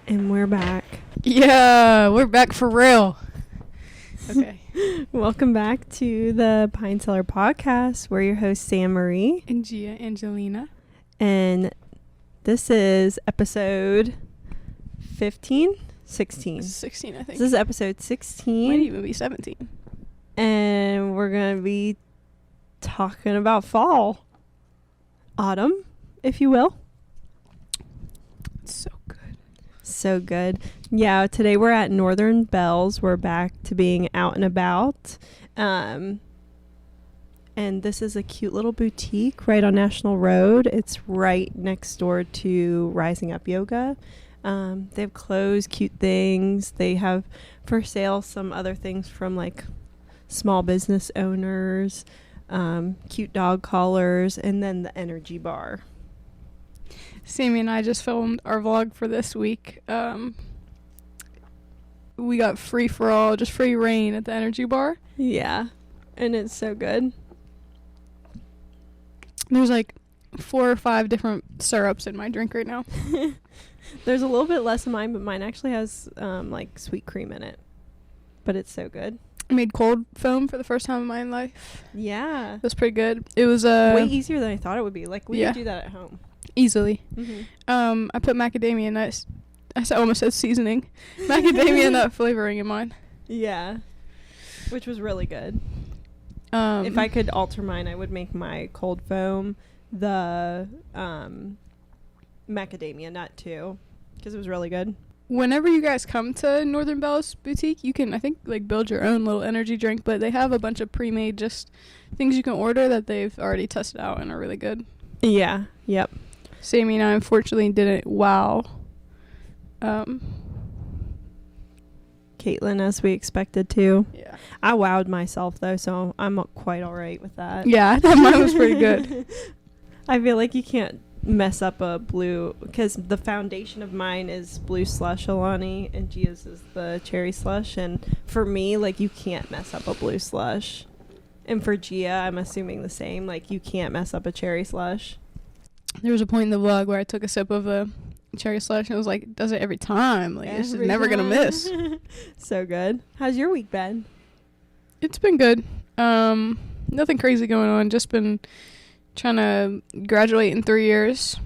And we're back. Yeah, we're back for real. Okay. Welcome back to the Cellar podcast. We're your hosts, Sam Marie. And Gia Angelina. And this is episode 15? 16. 16, I think. This is episode 16. Might even be 17. And we're going to be talking about fall. Autumn, if you will. It's so good. So good. Yeah, today we're at Northern Bells. We're back to being out and about. And this is a cute little boutique right on National Road. It's right next door to Rising Up Yoga. They have clothes, cute things. They have for sale some other things from like small business owners, cute dog collars, and then the energy bar. Sammy and I just filmed our vlog for this week. We got free for all, just free reign at the energy bar. Yeah, and it's so good. There's like 4 or 5 different syrups in my drink right now. There's a little bit less in mine, but mine actually has like sweet cream in it. But it's so good. I made cold foam for the first time in my life. Yeah. It was pretty good. It was way easier than I thought it would be. Like we could do that at home. Easily. Mm-hmm. I put macadamia nuts. I almost said seasoning. Macadamia nut flavoring in mine. Yeah. Which was really good. If I could alter mine, I would make my cold foam the macadamia nut too, because it was really good. Whenever you guys come to Northern Bells Boutique, you can, I think, like build your own little energy drink, but they have a bunch of pre-made just things you can order that they've already tested out and are really good. Yeah. Yep. Sammy and I unfortunately didn't wow. Caitlin, as we expected to. Yeah. I wowed myself though, so I'm quite all right with that. Yeah, I thought mine was pretty good. I feel like you can't mess up a blue, because the foundation of mine is blue slush Alani and Gia's is the cherry slush, and for me, like, you can't mess up a blue slush. And for Gia, I'm assuming the same, like, you can't mess up a cherry slush. There was a point in the vlog where I took a sip of a cherry slush and it was like, it does it every time. Like, this is never gonna miss. So good. How's your week been? It's been good. Nothing crazy going on. Just been trying to graduate in 3 years.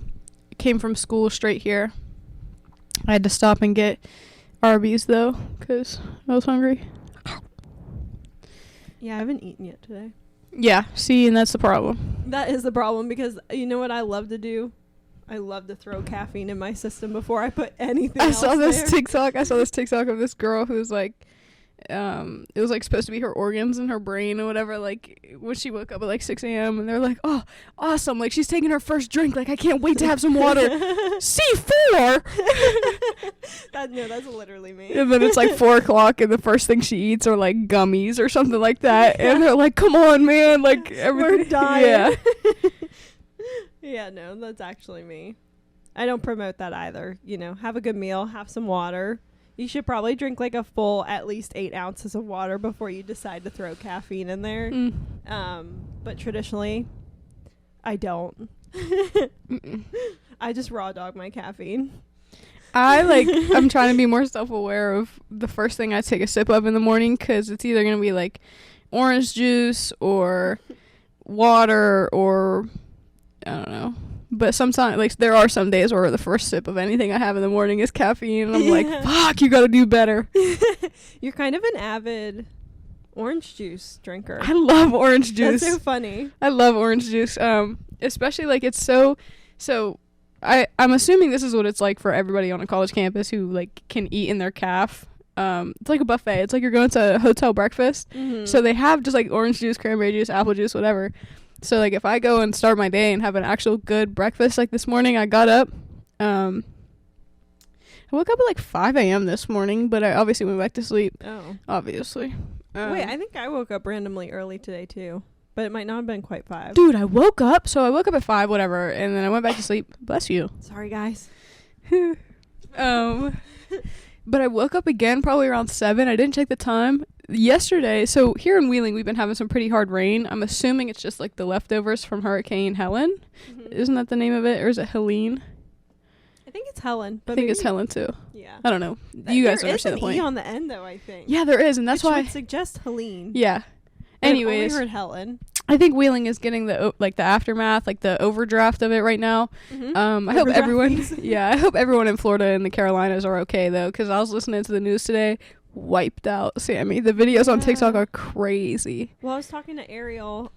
Came from school straight here. I had to stop and get Arby's though, because I was hungry. Yeah, I haven't eaten yet today. Yeah, see, and that's the problem. That is the problem, because you know what I love to do? I love to throw caffeine in my system before I put anything else I saw this there. TikTok of this girl who's like, it was like supposed to be her organs and her brain or whatever, like when she woke up at like 6 a.m. and they're like, oh, awesome, like she's taking her first drink, like I can't wait to have some water. C4. That's literally me. And then it's like 4 o'clock and the first thing she eats are like gummies or something like that. And they're like, come on, man, like everything. We're dying. Yeah. Yeah, no, that's actually me. I don't promote that either. You know, have a good meal, have some water. You should probably drink like a full at least 8 ounces of water before you decide to throw caffeine in there. But traditionally, I don't. I just raw dog my caffeine. I'm trying to be more self-aware of the first thing I take a sip of in the morning, because it's either going to be like orange juice or water or I don't know. But sometimes, like, there are some days where the first sip of anything I have in the morning is caffeine, and I'm like, fuck, you gotta do better. You're kind of an avid orange juice drinker. I love orange juice. That's so funny. I love orange juice. Especially, like, it's so I'm assuming this is what it's like for everybody on a college campus who, like, can eat in their calf. It's like a buffet. It's like you're going to a hotel breakfast. Mm-hmm. So they have just, like, orange juice, cranberry juice, apple juice, whatever. So, like, if I go and start my day and have an actual good breakfast, like this morning, I got up. I woke up at, like, 5 a.m. this morning, but I obviously went back to sleep. Oh. Obviously. Wait, I think I woke up randomly early today, too. But it might not have been quite 5. Dude, I woke up at 5, whatever, and then I went back to sleep. Bless you. Sorry, guys. But I woke up again probably around 7. I didn't check the time. Yesterday, so here in Wheeling, we've been having some pretty hard rain. I'm assuming it's just like the leftovers from Hurricane Helen. Mm-hmm. Isn't that the name of it? Or is it Helene? I think it's Helen. But I think it's maybe- Helen too. Yeah. I don't know. You guys there understand is the an point. E on the end though, I think. Yeah, there is, and that's which why. would suggest Helene. Yeah. I've Anyways, only heard Helen. I think Wheeling is getting the aftermath, like the overdraft of it right now. Mm-hmm. I hope Overdraft everyone, fees. I hope everyone in Florida and the Carolinas are okay though, because I was listening to the news today. Wiped out, Sammy. The videos on TikTok are crazy. Well, I was talking to Ariel,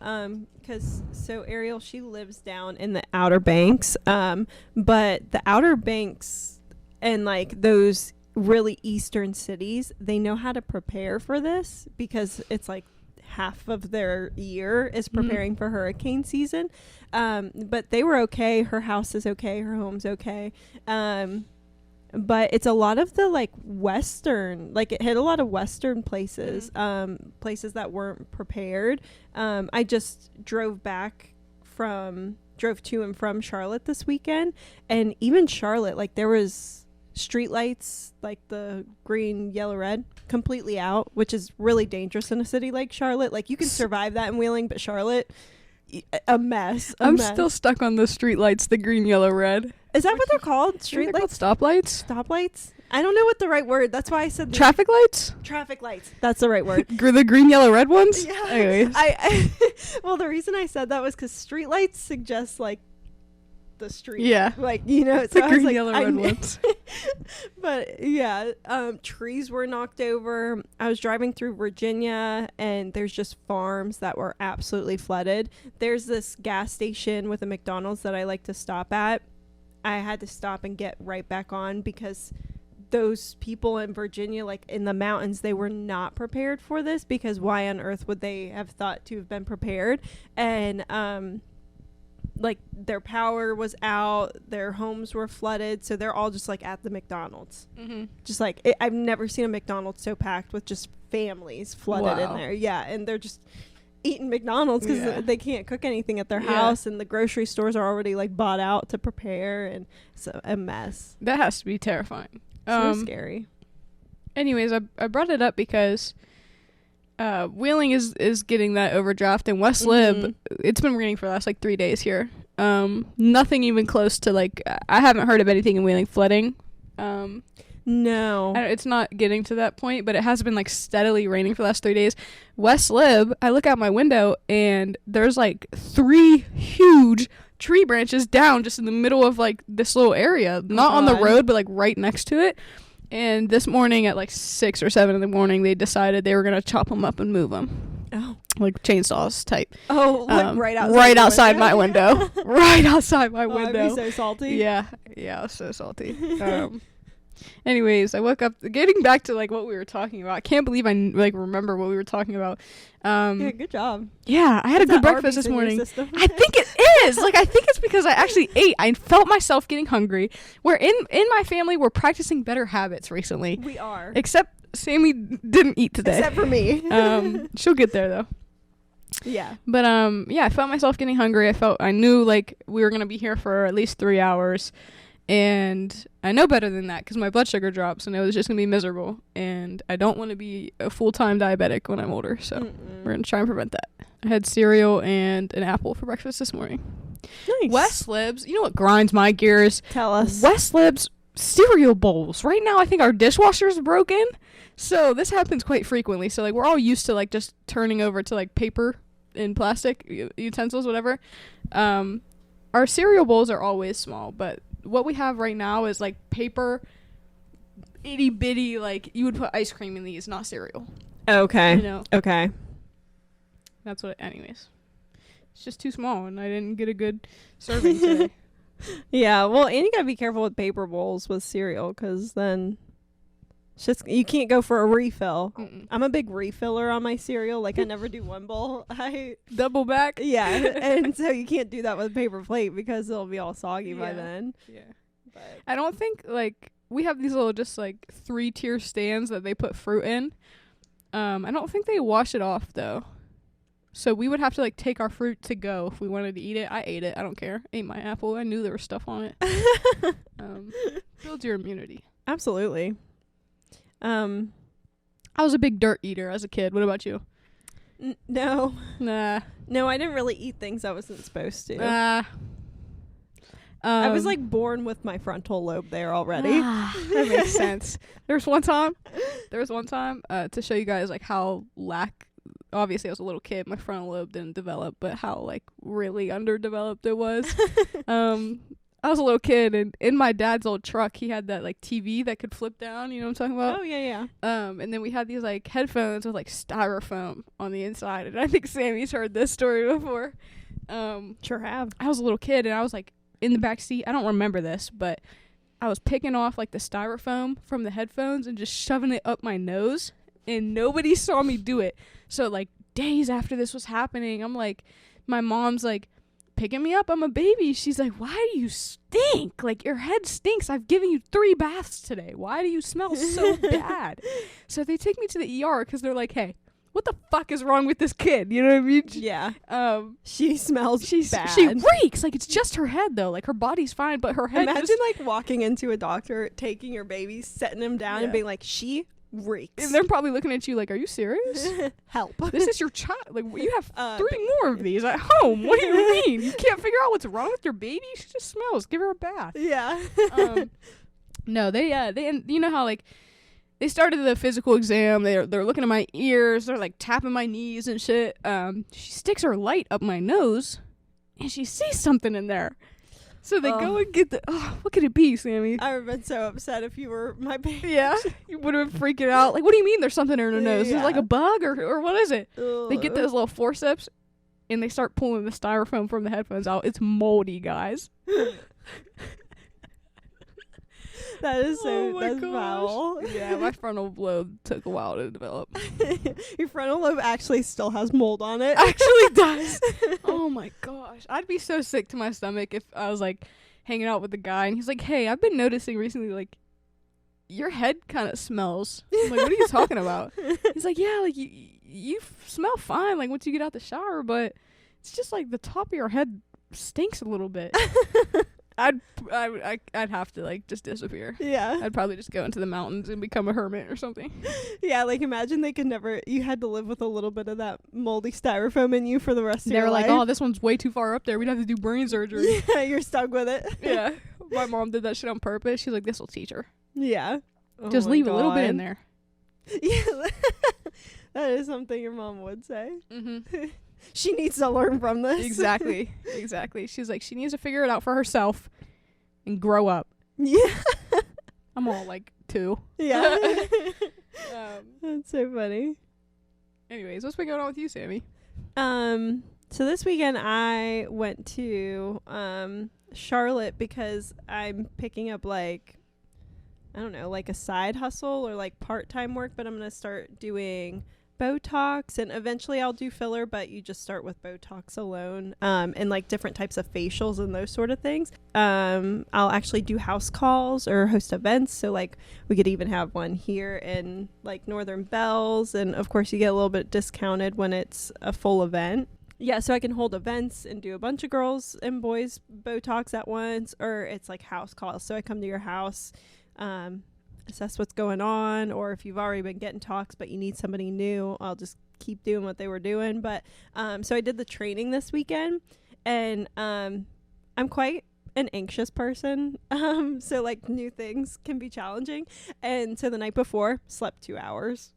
because Ariel, she lives down in the Outer Banks, but the Outer Banks and like those really eastern cities, they know how to prepare for this because it's like half of their year is preparing for hurricane season. But they were okay. Her house is okay. Her home's okay. But it's a lot of the like western, like it hit a lot of western places, places that weren't prepared. I just drove to and from Charlotte this weekend, and even Charlotte, like there was street lights, like the green, yellow, red, completely out, which is really dangerous in a city like Charlotte. Like you can survive that in Wheeling, but Charlotte, a mess. I'm still stuck on the street lights, the green, yellow, red. Is that what they're called? Street They're lights? called stoplights? Stoplights? I don't know what the right word. That's why I said Traffic lights? traffic lights. That's the right word. The green, yellow, red ones? Yeah. Anyways. I well, the reason I said that was because street lights suggest like the street. Yeah. Like, you know, The so I was green, like, yellow, I red kn- ones. But yeah, trees were knocked over. I was driving through Virginia and there's just farms that were absolutely flooded. There's this gas station with a McDonald's that I like to stop at. I had to stop and get right back on because those people in Virginia, like in the mountains, they were not prepared for this because why on earth would they have thought to have been prepared? And like their power was out, their homes were flooded, so they're all just like at the McDonald's. Just like I've never seen a McDonald's so packed with just families flooded in there. Yeah, and they're just eating McDonald's because they can't cook anything at their house, and the grocery stores are already like bought out to prepare, and it's a mess. That has to be terrifying. So scary. Anyways, I brought it up because Wheeling is getting that overdraft, and West Lib, it's been raining for the last like 3 days here. Nothing even close to like, I haven't heard of anything in Wheeling flooding. No. It's not getting to that point, but it has been like steadily raining for the last 3 days. West Lib, I look out my window and there's like 3 huge tree branches down just in the middle of like this little area, not on the road, but like right next to it. And this morning at like 6 or 7 in the morning, they decided they were going to chop them up and move them. Oh. Like chainsaws type. Oh, like right outside my window. Right outside my window. I'd be so salty. Yeah, I was so salty. Anyways, I woke up, getting back to like what we were talking about. I can't believe I like remember what we were talking about. Yeah, good job. Yeah, I had a good breakfast this morning. I think it is. Like, I think it's because I actually ate. I felt myself getting hungry. We're in my family, we're practicing better habits recently. We are. Except Sammy didn't eat today. Except for me. She'll get there though. Yeah. But I felt myself getting hungry. I knew like we were gonna be here for at least 3 hours. And I know better than that because my blood sugar drops and it was just going to be miserable. And I don't want to be a full-time diabetic when I'm older. So we're going to try and prevent that. I had cereal and an apple for breakfast this morning. Nice. West Libs, you know what grinds my gears? Tell us. West Libs cereal bowls. Right now I think our dishwasher's broken. So this happens quite frequently. So like we're all used to like just turning over to like paper and plastic utensils, whatever. Our cereal bowls are always small, but what we have right now is like paper, itty bitty, like you would put ice cream in these, not cereal. Okay. You know? Okay. That's what, anyways. It's just too small and I didn't get a good serving today. Yeah, well, and you gotta be careful with paper bowls with cereal because then it's just, you can't go for a refill. I'm a big refiller on my cereal. Like I never do one bowl. I double back. Yeah, and so you can't do that with a paper plate because it'll be all soggy by then. Yeah. But I don't think like we have these little just like 3-tier stands that they put fruit in. I don't think they wash it off though. So we would have to like take our fruit to go if we wanted to eat it. I ate it. I don't care. Ate my apple. I knew there was stuff on it. Builds your immunity. Absolutely. I was a big dirt eater as a kid. What about you? No. Nah. No, I didn't really eat things I wasn't supposed to. I was like born with my frontal lobe there already. That makes sense. There was one time to show you guys like how obviously I was a little kid, my frontal lobe didn't develop, but how like really underdeveloped it was. I was a little kid, and in my dad's old truck he had that like TV that could flip down, you know what I'm talking about? Oh yeah. And then we had these like headphones with like styrofoam on the inside, and I think Sammy's heard this story before. Sure have. I was a little kid and I was like in the back seat. I don't remember this, but I was picking off like the styrofoam from the headphones and just shoving it up my nose, and nobody saw me do it. So like days after this was happening, I'm like, my mom's like picking me up. I'm a baby. She's like, why do you stink? Like, your head stinks. I've given you 3 baths today. Why do you smell so bad? So they take me to the ER because they're like, hey, what the fuck is wrong with this kid? You know what I mean? Yeah. She smells bad. She reeks. Like, it's just her head, though. Like, her body's fine, but her head Imagine, like, walking into a doctor, taking your baby, setting him down, and being like, she reeks. And they're probably looking at you like, are you serious? Help. This is your child. Like, you have 3 more of these at home. What do you mean? You can't figure out what's wrong with your baby? She just smells. Give her a bath. Yeah. No, they you know how, like, they started the physical exam. They're looking at my ears. They're, like, tapping my knees and shit. She sticks her light up my nose, and she sees something in there. So they go and get what could it be, Sammy? I would have been so upset if you were my baby. Yeah, you would have been freaking out. Like, what do you mean there's something in her nose? Yeah. Is it like a bug or what is it? Ugh. They get those little forceps, and they start pulling the styrofoam from the headphones out. It's moldy, guys. That is so that's gosh. foul. Yeah, my frontal lobe took a while to develop. Your frontal lobe actually still has mold on it. Actually does. Oh my gosh. I'd be so sick to my stomach if I was like hanging out with a guy and he's like, hey, I've been noticing recently, like, your head kind of smells. I'm like, what are you talking about? He's like, yeah, like you smell fine, like, once you get out the shower, but it's just like the top of your head stinks a little bit. I'd have to like just disappear. Yeah. I'd probably just go into the mountains and become a hermit or something. Yeah, like, imagine you had to live with a little bit of that moldy styrofoam in you for the rest of your life. They were like, oh, this one's way too far up there. We'd have to do brain surgery. Yeah, you're stuck with it. Yeah. My mom did that shit on purpose. She's like, this will teach her. Yeah. Just leave a little bit in there. Yeah. That is something your mom would say. Mm-hmm. She needs to learn from this. Exactly. She's like, she needs to figure it out for herself and grow up. Yeah. I'm all like 2. Yeah. That's so funny. Anyways, what's been going on with you, Sammy? So this weekend I went to Charlotte because I'm picking up, like, I don't know, like a side hustle or like part-time work, but I'm going to start doing Botox, and eventually I'll do filler, but you just start with Botox alone, and like different types of facials and those sort of things. I'll actually do house calls or host events, so like we could even have one here in like Northern Bells, and of course you get a little bit discounted when it's a full event. Yeah, so I can hold events and do a bunch of girls and boys Botox at once, or it's like house calls, so I come to your house, assess what's going on, or if you've already been getting talks but you need somebody new, I'll just keep doing what they were doing. But so I did the training this weekend, and I'm quite an anxious person, so like new things can be challenging, and so the night before slept 2 hours.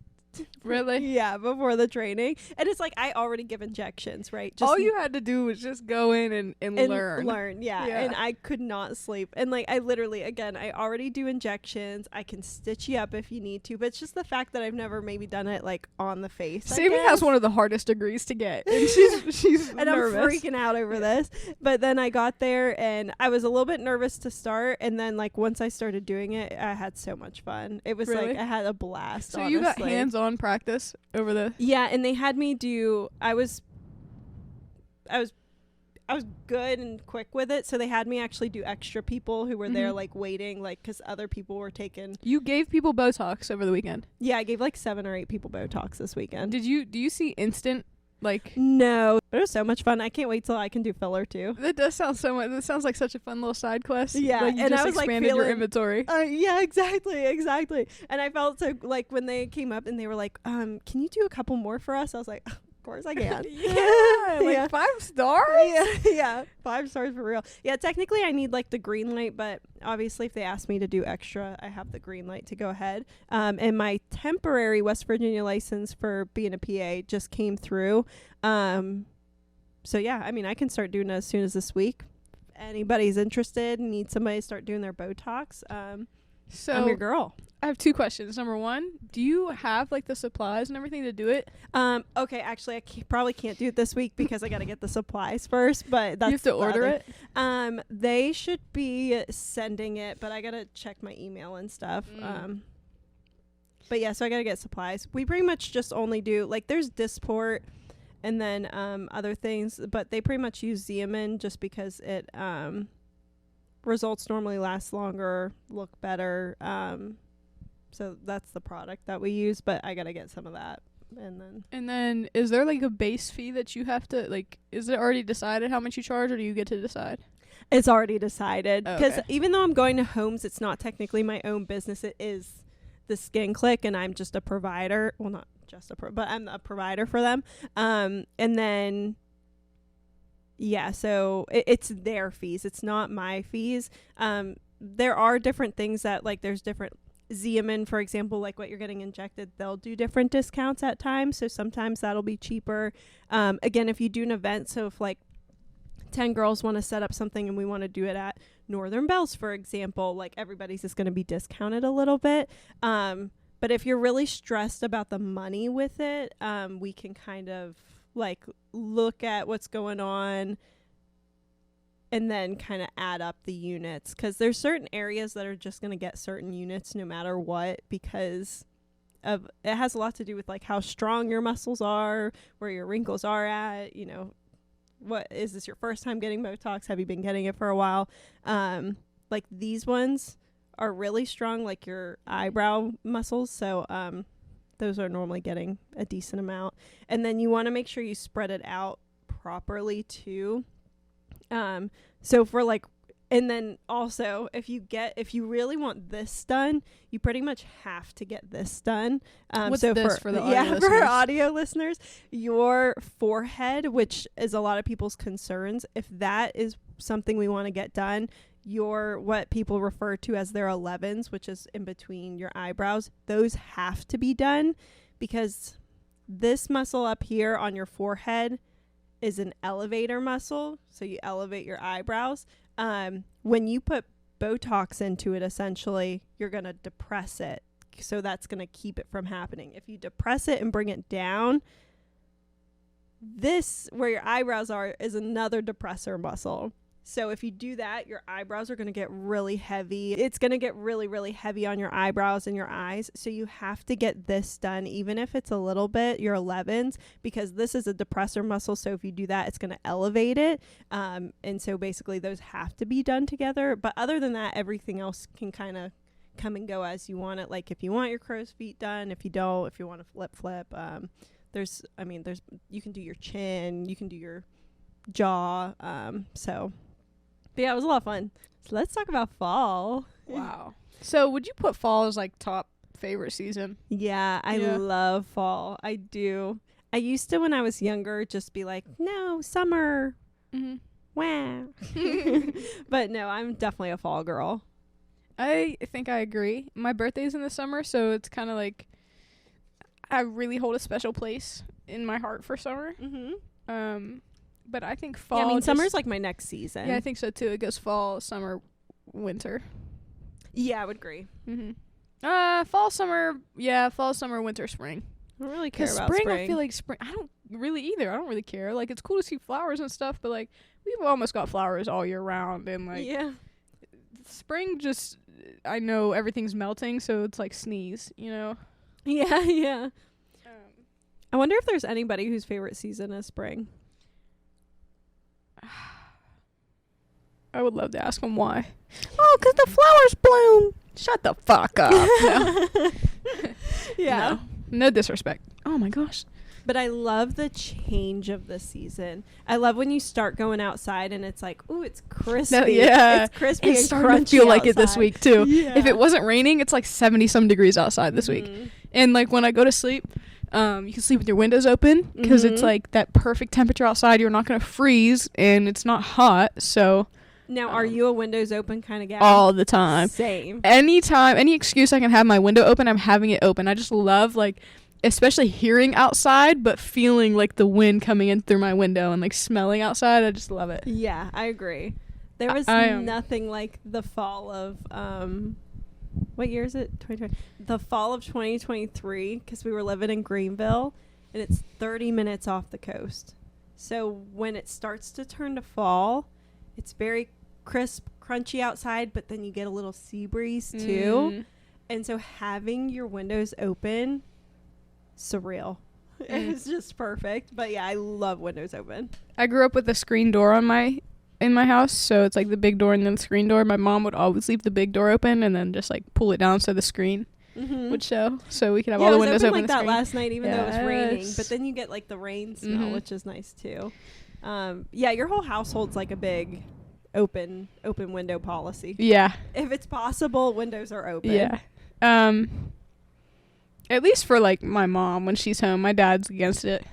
Really? Yeah, before the training. And it's like I already give injections, right? Just all you had to do was just go in and learn. Yeah. And I could not sleep. And like I literally, again, I already do injections. I can stitch you up if you need to, but it's just the fact that I've never maybe done it like on the face. Sammy has one of the hardest degrees to get, and she's and nervous. I'm freaking out over this. But then I got there and I was a little bit nervous to start, and then like once I started doing it, I had so much fun. It was really? Like I had a blast. So honestly. you got hands-on practice over the and they had me do I was good and quick with it, so they had me actually do extra people who were there like waiting, like because other people were taking. You gave people Botox over the weekend? Yeah, I gave like 7 or 8 people Botox this weekend. Do you see instant, like? No, but it was so much fun. I can't wait till I can do filler too. That does sound so much. That sounds like such a fun little side quest. Yeah, like you and just I was expanded like your inventory. Yeah, exactly. And I felt so like when they came up and they were like, "Can you do a couple more for us?" I was like, course I can. Yeah, like 5 stars. Yeah, 5 stars for real. Yeah, technically I need like the green light, but obviously if they ask me to do extra, I have the green light to go ahead. And my temporary West Virginia license for being a PA just came through. So yeah, I mean, I can start doing it as soon as this week. Anybody's interested, need somebody to start doing their Botox, So I'm your girl. I have 2 questions. Number 1, do you have like the supplies and everything to do it? Okay, actually, I probably can't do it this week because I got to get the supplies first. But that's You have to order it. They should be sending it, but I got to check my email and stuff. But yeah, so I got to get supplies. We pretty much just only do like there's Dysport and then other things, but they pretty much use Xeomin just because it results normally last longer, look better. So that's the product that we use, but I got to get some of that. And then is there like a base fee that you have to like, is it already decided how much you charge, or do you get to decide? It's already decided because Okay. even though I'm going to homes, it's not technically my own business. It is the Skin Click, and I'm just a provider. Well, not just but I'm a provider for them. And then, yeah, so it's their fees. It's not my fees. There are different things that like there's different Xeomin, for example, like what you're getting injected, they'll do different discounts at times. So sometimes that'll be cheaper. Again, if you do an event, so if like 10 girls want to set up something and we want to do it at Northern Bells, for example, like everybody's just going to be discounted a little bit. But if you're really stressed about the money with it, we can kind of like look at what's going on and then kind of add up the units, because there's certain areas that are just going to get certain units no matter what, because of it has a lot to do with like how strong your muscles are, where your wrinkles are at, you know, what is this your first time getting Botox? Have you been getting it for a while? Like these ones are really strong, like your eyebrow muscles. So those are normally getting a decent amount. And then you want to make sure you spread it out properly too. So for like, and then also if you really want this done, you pretty much have to get this done. What's so this for the audio for listeners? audio listeners, your forehead, which is a lot of people's concerns, if that is something we want to get done, your what people refer to as their 11s, which is in between your eyebrows, those have to be done, because this muscle up here on your forehead is an elevator muscle, so you elevate your eyebrows. When you put Botox into it, essentially, you're going to depress it, so that's going to keep it from happening. If you depress it and bring it down, this, where your eyebrows are, is another depressor muscle. So if you do that, your eyebrows are going to get really heavy. It's going to get really, really heavy on your eyebrows and your eyes. So you have to get this done, even if it's a little bit, your 11s, because this is a depressor muscle. So if you do that, it's going to elevate it. And so basically those have to be done together. But other than that, everything else can kind of come and go as you want it. Like if you want your crow's feet done, if you don't, if you want to flip. There's, you can do your chin, you can do your jaw. But yeah, it was a lot of fun. So let's talk about fall. Wow. So would you put fall as like top favorite season? Yeah, I love fall. I do. I used to, when I was younger, just be like, no, summer. Mm-hmm. Wow. But no, I'm definitely a fall girl. I think I agree. My birthday's in the summer, so it's kind of like I really hold a special place in my heart for summer. Mm-hmm. But I think fall. Yeah, I mean, just, summer's like my next season. Yeah, I think so too. It goes fall, summer, winter. Yeah, I would agree. Mm-hmm. Fall, summer, winter, spring. I don't really care about spring. spring. I feel like spring. I don't really either. I don't really care. Like, it's cool to see flowers and stuff, but like we've almost got flowers all year round, and like spring just. I know everything's melting, so it's like sneeze. You know. Yeah, yeah. I wonder if there's anybody whose favorite season is spring. I would love to ask them why. Oh, 'cause the flowers bloom. Shut the fuck up. No. Yeah. No disrespect. Oh my gosh. But I love the change of the season. I love when you start going outside and it's like, ooh, it's crispy. No, yeah. It's crispy It's and starting crunchy to feel like outside. it this week too. Yeah. If it wasn't raining, it's like 70 some degrees outside this week. And like when I go to sleep, You can sleep with your windows open because it's like that perfect temperature outside. You're not going to freeze and it's not hot. So Now, are you a windows open kind of gal? all the time. Same. Anytime, any excuse I can have my window open, I'm having it open. I just love, like, especially hearing outside, but feeling like the wind coming in through my window and like smelling outside. I just love it. Yeah, I agree. There was nothing like the fall of what year is it? 2020. The fall of 2023, because we were living in Greenville, and it's 30 minutes off the coast. So when it starts to turn to fall, it's very crisp, crunchy outside, but then you get a little sea breeze too. And so having your windows open, surreal. It's just perfect. But yeah, I love windows open. I grew up with a screen door in my house, so it's like the big door and then the screen door. My mom would always leave the big door open and then just like pull it down so the screen would show, so we could have all the windows open. Like that last night, even though it was raining. But then you get like the rain smell, which is nice too. Yeah, your whole household's like a big open window policy. Yeah, if it's possible, windows are open. Yeah. At least for like my mom when she's home. My dad's against it.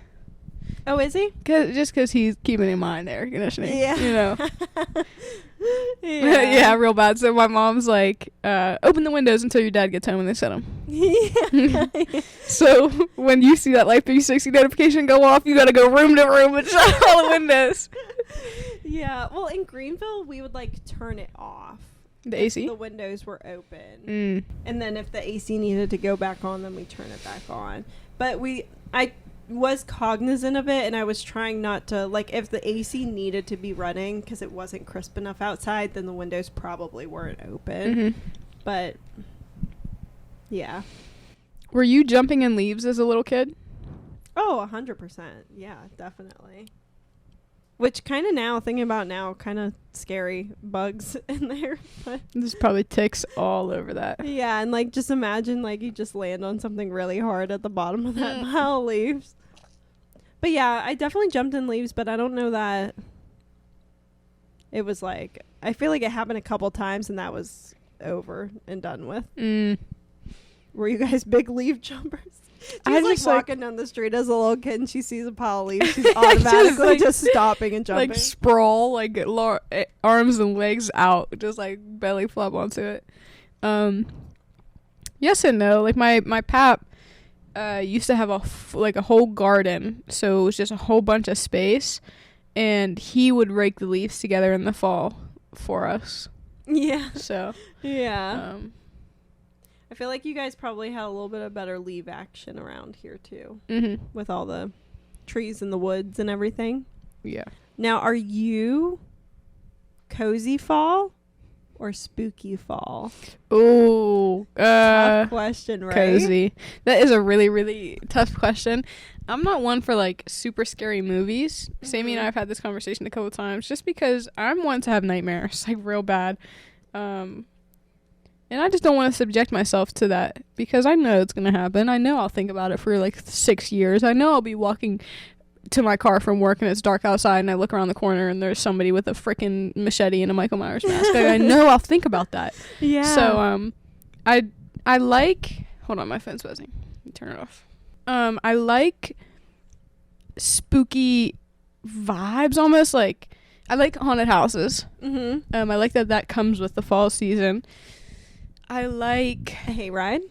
Oh, is he? Just because he's keeping in mind the air conditioning. Yeah. You know. Yeah. Yeah, real bad. So my mom's like, open the windows until your dad gets home and they set them. Yeah. So when you see that Life 360 notification go off, you got to go room to room and shut all the windows. Yeah. Well, in Greenville, we would like turn it off. The AC? The windows were open. And then if the AC needed to go back on, then we turn it back on. But I was cognizant of it, and I was trying not to, like, if the AC needed to be running because it wasn't crisp enough outside, then the windows probably weren't open. But yeah. Were you jumping in leaves as a little kid? Oh, 100%. Yeah, definitely. Which kind of now, thinking about now, kind of scary bugs in there. But there's probably ticks all over that. Yeah, and like just imagine like you just land on something really hard at the bottom of that pile of leaves. But yeah, I definitely jumped in leaves, but I don't know that it was like, I feel like it happened a couple times and that was over and done with. Were you guys big leaf jumpers? She's like walking down the street as a little kid and she sees a pile of leaves. She's automatically just stopping and jumping. Like sprawl, like arms and legs out, just like belly flop onto it. Yes and no. Like my pap used to have a whole garden, so it was just a whole bunch of space, and he would rake the leaves together in the fall for us. Yeah. So yeah. I feel like you guys probably had a little bit of better leaf action around here too, with all the trees in the woods and everything. Yeah. Now, are you cozy fall or spooky fall? Oh, tough question, right? Cozy. That is a really, really tough question. I'm not one for like super scary movies. Sammy and I have had this conversation a couple times, just because I'm one to have nightmares, like real bad. And I just don't want to subject myself to that because I know it's going to happen. I know I'll think about it for like 6 years. I know I'll be walking to my car from work and it's dark outside and I look around the corner and there's somebody with a freaking machete and a Michael Myers mask. I know I'll think about that. Yeah. So I like, hold on, my phone's buzzing. Let me turn it off. I like spooky vibes almost. Like I like haunted houses. I like that comes with the fall season. I like a hayride.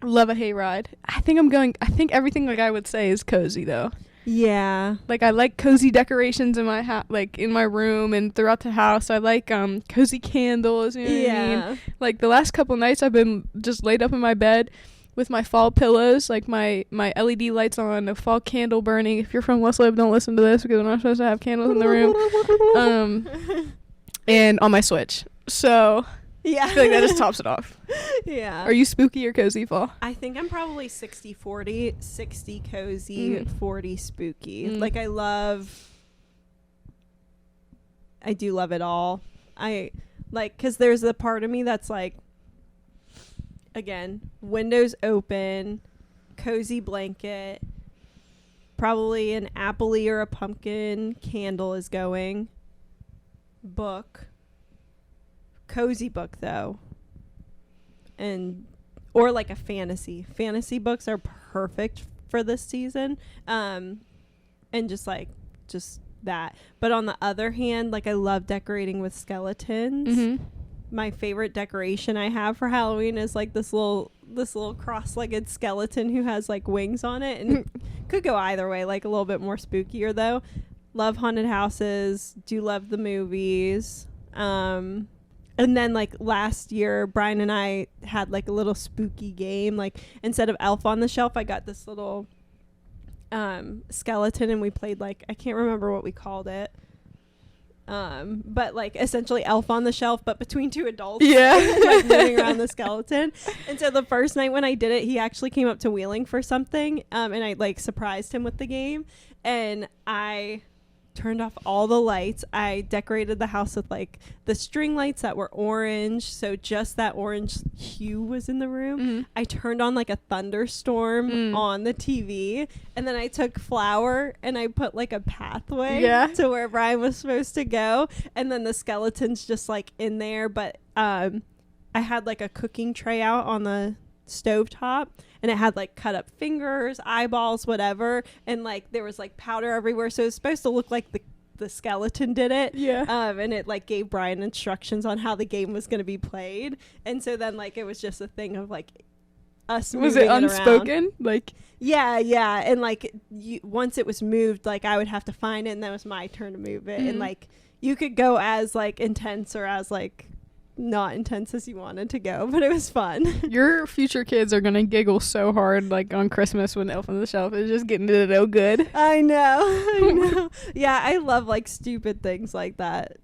Love a hayride. I think everything like I would say is cozy though. Yeah. Like I like cozy decorations in my like in my room and throughout the house. I like cozy candles, you know what I mean? Like the last couple nights I've been just laid up in my bed with my fall pillows, like my LED lights on, a fall candle burning. If you're from Westlake, don't listen to this because we're not supposed to have candles in the room. And on my Switch. So yeah, I feel like that just tops it off. Yeah. Are you spooky or cozy fall? I think I'm probably 60-40, 60 cozy, 40 spooky. Like I do love it all. I like, cause there's a part of me that's like, again, windows open, cozy blanket, probably an apple or a pumpkin candle is going, book. Cozy book though, or like a fantasy books are perfect for this season. And just that. But on the other hand, like, I love decorating with skeletons. Mm-hmm. My favorite decoration I have for Halloween is like this little cross-legged skeleton who has like wings on it, and could go either way, like a little bit more spookier though. Love haunted houses, do love the movies. And then like last year Brian and I had like a little spooky game. Like, instead of Elf on the Shelf, I got this little skeleton, and we played, like, I can't remember what we called it. But like essentially Elf on the Shelf, but between two adults. Yeah. Like moving around the skeleton. And so the first night when I did it, he actually came up to Wheeling for something. And I like surprised him with the game, and I turned off all the lights. I decorated the house with like the string lights that were orange, so just that orange hue was in the room. Mm-hmm. I turned on like a thunderstorm on the TV, and then I took flour and I put like a pathway to where Brian was supposed to go, and then the skeleton's just like in there. But I had like a cooking tray out on the stovetop, and it had like cut up fingers, eyeballs, whatever, and like there was like powder everywhere, so it was supposed to look like the skeleton did it. And it like gave Brian instructions on how the game was going to be played. And so then like it was just a thing of like us was moving it unspoken around. like yeah and like once it was moved, like I would have to find it, and then it was my turn to move it. And like you could go as like intense or as like not intense as you wanted to go, but it was fun. Your future kids are gonna giggle so hard like on Christmas when Elf on the Shelf is just getting to no good. I know. Yeah, I love like stupid things like that.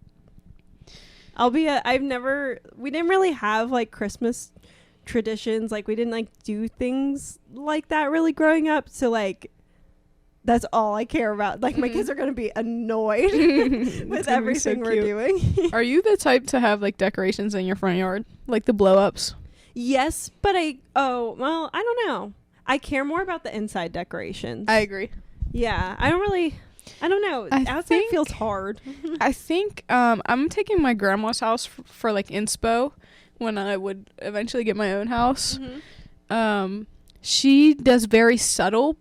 We didn't really have like Christmas traditions. Like, we didn't like do things like that really growing up, so like that's all I care about. Like, my kids are going to be annoyed with everything we're doing. Are you the type to have like decorations in your front yard, like the blow ups? Yes, but I don't know. I care more about the inside decorations. I agree. Yeah, I don't know. Outside feels hard. I think I'm taking my grandma's house for like inspo when I would eventually get my own house. Mm-hmm. She does very subtle,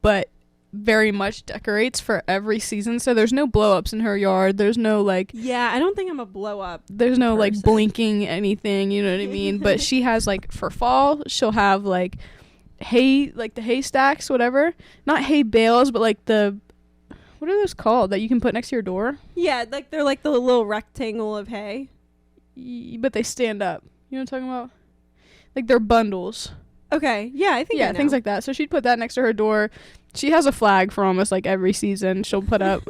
but very much decorates for every season, so there's no blow ups in her yard. There's no like, yeah, I don't think I'm a blow up. There's no person. Like blinking anything, you know what I mean? But she has like for fall, she'll have like hay, like the hay stacks, whatever, not hay bales, but like the, what are those called that you can put next to your door? Yeah, like they're like the little rectangle of hay, but they stand up. You know what I'm talking about? Like they're bundles. Okay, yeah, I think I know. Things like that. So she'd put that next to her door. She has a flag for almost like every season. She'll put up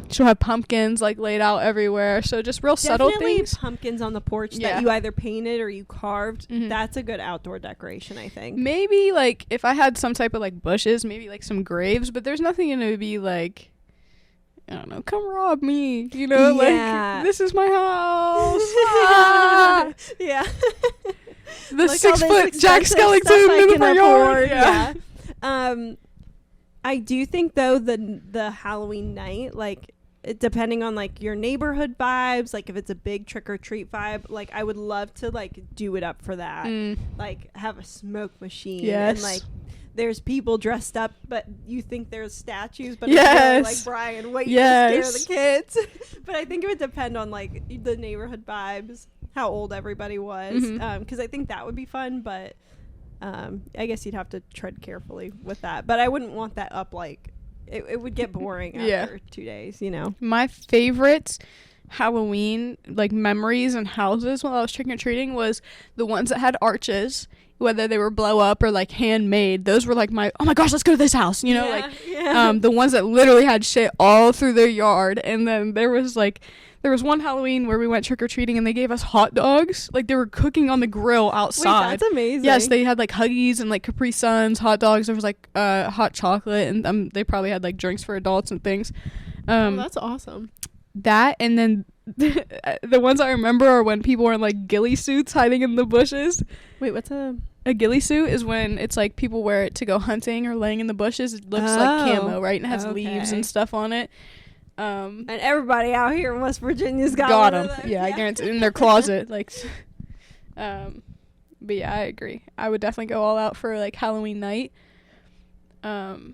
she'll have pumpkins like laid out everywhere, so just real subtle things. Pumpkins on the porch that you either painted or you carved. That's a good outdoor decoration, I think. Maybe like if I had some type of like bushes, maybe like some graves, but there's nothing gonna be like, I don't know, come rob me, you know? Like, this is my house. Yeah. The like 6 foot Jack Skellington in the front yard. Yeah. I do think though the Halloween night, like depending on like your neighborhood vibes, like if it's a big trick or treat vibe, like I would love to like do it up for that. Like have a smoke machine and like there's people dressed up, but you think there's statues, but it's really like Brian waiting to scare the kids. But I think it would depend on like the neighborhood vibes, how old everybody was, because I think that would be fun. But I guess you'd have to tread carefully with that. But I wouldn't want that up like it would get boring after 2 days, you know. My favorite Halloween like memories and houses while I was trick-or-treating was the ones that had arches, whether they were blow up or like handmade. Those were like my, oh my gosh, let's go to this house, you know. The ones that literally had shit all through their yard. And then there was one Halloween where we went trick-or-treating and they gave us hot dogs. Like they were cooking on the grill outside. Wait, that's amazing. Yes, they had like Huggies and like Capri Suns, hot dogs. There was like hot chocolate, and they probably had like drinks for adults and things. That's awesome. That, and then the ones I remember are when people were in like ghillie suits hiding in the bushes. Wait, what's a ghillie suit? Is when it's like people wear it to go hunting or laying in the bushes. It looks like camo, right? And it has leaves and stuff on it. And everybody out here in West Virginia's got them. Yeah, I guarantee in their closet. Like, but yeah, I agree. I would definitely go all out for like Halloween night. But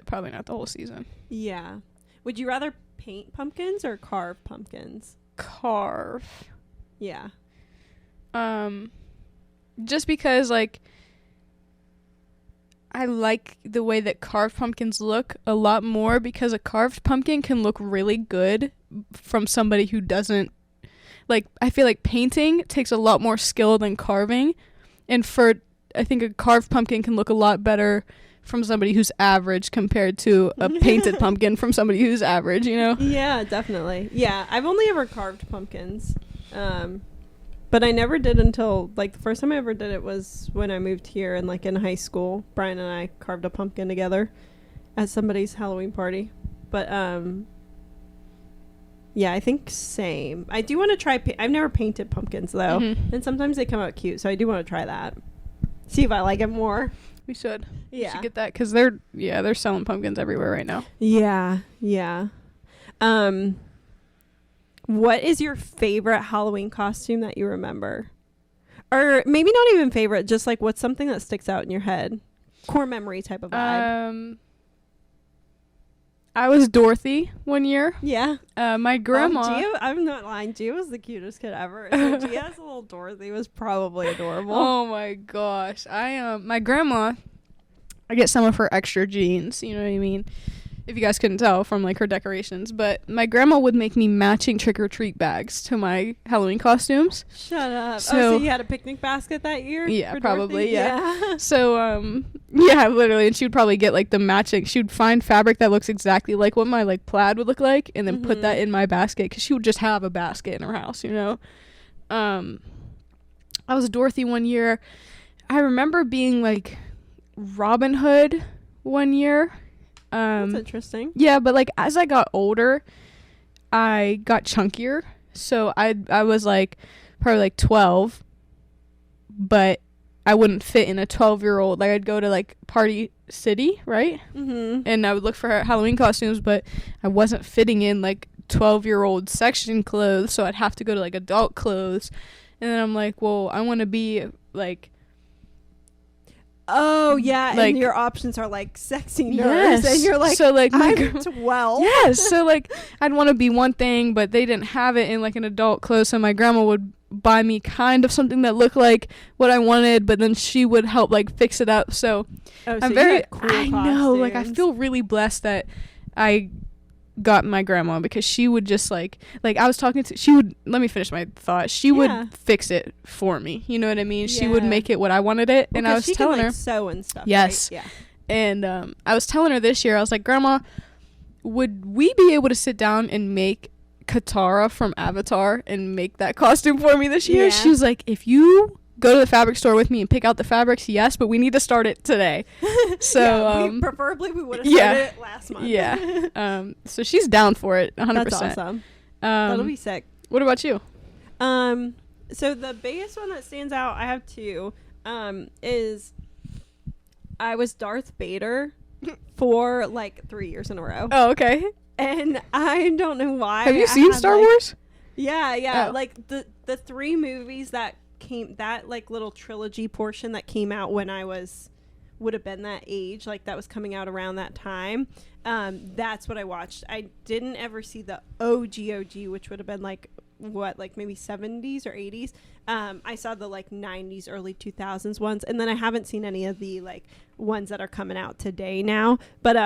probably not the whole season. Yeah. Would you rather paint pumpkins or carve pumpkins? Carve. Yeah. Just because, like, I like the way that carved pumpkins look a lot more, because a carved pumpkin can look really good from somebody who doesn't, like, I feel like painting takes a lot more skill than carving, and I think a carved pumpkin can look a lot better from somebody who's average compared to a painted pumpkin from somebody who's average, you know? Yeah, definitely. Yeah, I've only ever carved pumpkins. But I never did until, like, the first time I ever did it was when I moved here and, like, in high school. Brian and I carved a pumpkin together at somebody's Halloween party. But, yeah, I think same. I do want to try, I've never painted pumpkins, though. Mm-hmm. And sometimes they come out cute, so I do want to try that. See if I like it more. We should. Yeah. We should get that, because they're selling pumpkins everywhere right now. Yeah, yeah. What is your favorite Halloween costume that you remember? Or maybe not even favorite, just like what's something that sticks out in your head? Core memory type of vibe. I was Dorothy one year. Yeah. My grandma. I'm not lying. Gia was the cutest kid ever. So Gia as a little Dorothy was probably adorable. Oh my gosh. My grandma, I get some of her extra genes, you know what I mean? If you guys couldn't tell from, like, her decorations. But my grandma would make me matching trick-or-treat bags to my Halloween costumes. Shut up. So you had a picnic basket that year? Yeah, probably, yeah. So, yeah, literally. And she would probably get, like, the matching. She would find fabric that looks exactly like what my, like, plaid would look like, and then put that in my basket, because she would just have a basket in her house, you know? I was Dorothy one year. I remember being, like, Robin Hood one year. That's interesting. Yeah, but, like, as I got older, I got chunkier. So I was, like, probably, like, 12, but I wouldn't fit in a 12-year-old. Like, I'd go to, like, Party City, right? Mm-hmm. And I would look for Halloween costumes, but I wasn't fitting in, like, 12-year-old section clothes, so I'd have to go to, like, adult clothes. And then I'm like, well, I want to be, like... Oh, yeah, like, and your options are, like, sexy nerds, yes. and you're like, so, like, I'm 12. Yes, so, like, I'd want to be one thing, but they didn't have it in, like, an adult clothes, so my grandma would buy me kind of something that looked like what I wanted, but then she would help, like, fix it up, so I'm very, cool I know, like, I feel really blessed that I got my grandma, because she would just, like I was talking to, she would, let me finish my thought, she would fix it for me, you know what I mean? She would make it what I wanted it, and I was telling her, sew and stuff, yes, right? Yeah. And I was telling her this year, I was like, Grandma, would we be able to sit down and make Katara from Avatar and make that costume for me this year? She was like, if you go to the fabric store with me and pick out the fabrics, yes, but we need to start it today. So preferably we would have started it last month. Yeah. So she's down for it 100%. That's awesome. That'll be sick. What about you? So the biggest one that stands out, I have two, is I was Darth Vader for like 3 years in a row. Oh, okay. And I don't know why. Have you seen Star Wars? Yeah. Oh. Like the three movies that came, that like little trilogy portion that came out when I would have been that age, like that was coming out around that time. That's what I watched. I didn't ever see the OG, which would have been like maybe 70s or 80s. I saw the like 90s, early 2000s ones, and then I haven't seen any of the like ones that are coming out today now. But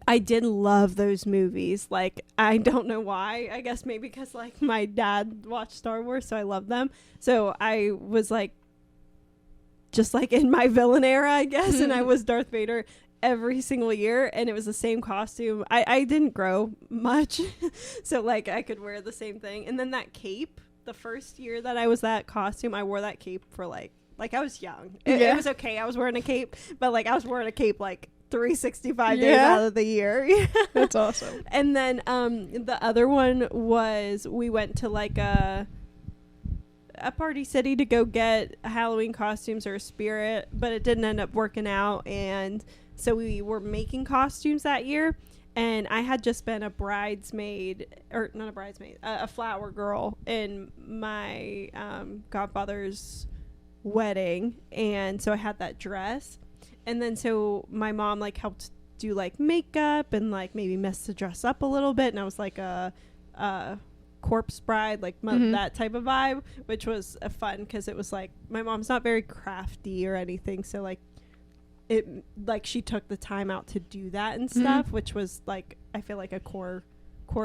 I did love those movies. Like, I don't know why. I guess maybe because like my dad watched Star Wars, so I love them. So I was like, just like in my villain era, I guess, and I was Darth Vader every single year, and it was the same costume. I didn't grow much, so like I could wear the same thing. And then that cape, the first year that I was that costume, I wore that cape for like I was young. It was okay. I was wearing a cape, but like I was wearing a cape like 365 days out of the year. That's awesome. And then the other one was we went to like a Party City to go get Halloween costumes or a spirit, but it didn't end up working out, and so we were making costumes that year, and I had just been a bridesmaid, or not a bridesmaid, a flower girl in my godfather's wedding, and so I had that dress, and then so my mom like helped do like makeup and like maybe messed the dress up a little bit, and I was like a corpse bride, like that type of vibe, which was fun because it was like my mom's not very crafty or anything, so like it like she took the time out to do that and stuff, which was like I feel like a core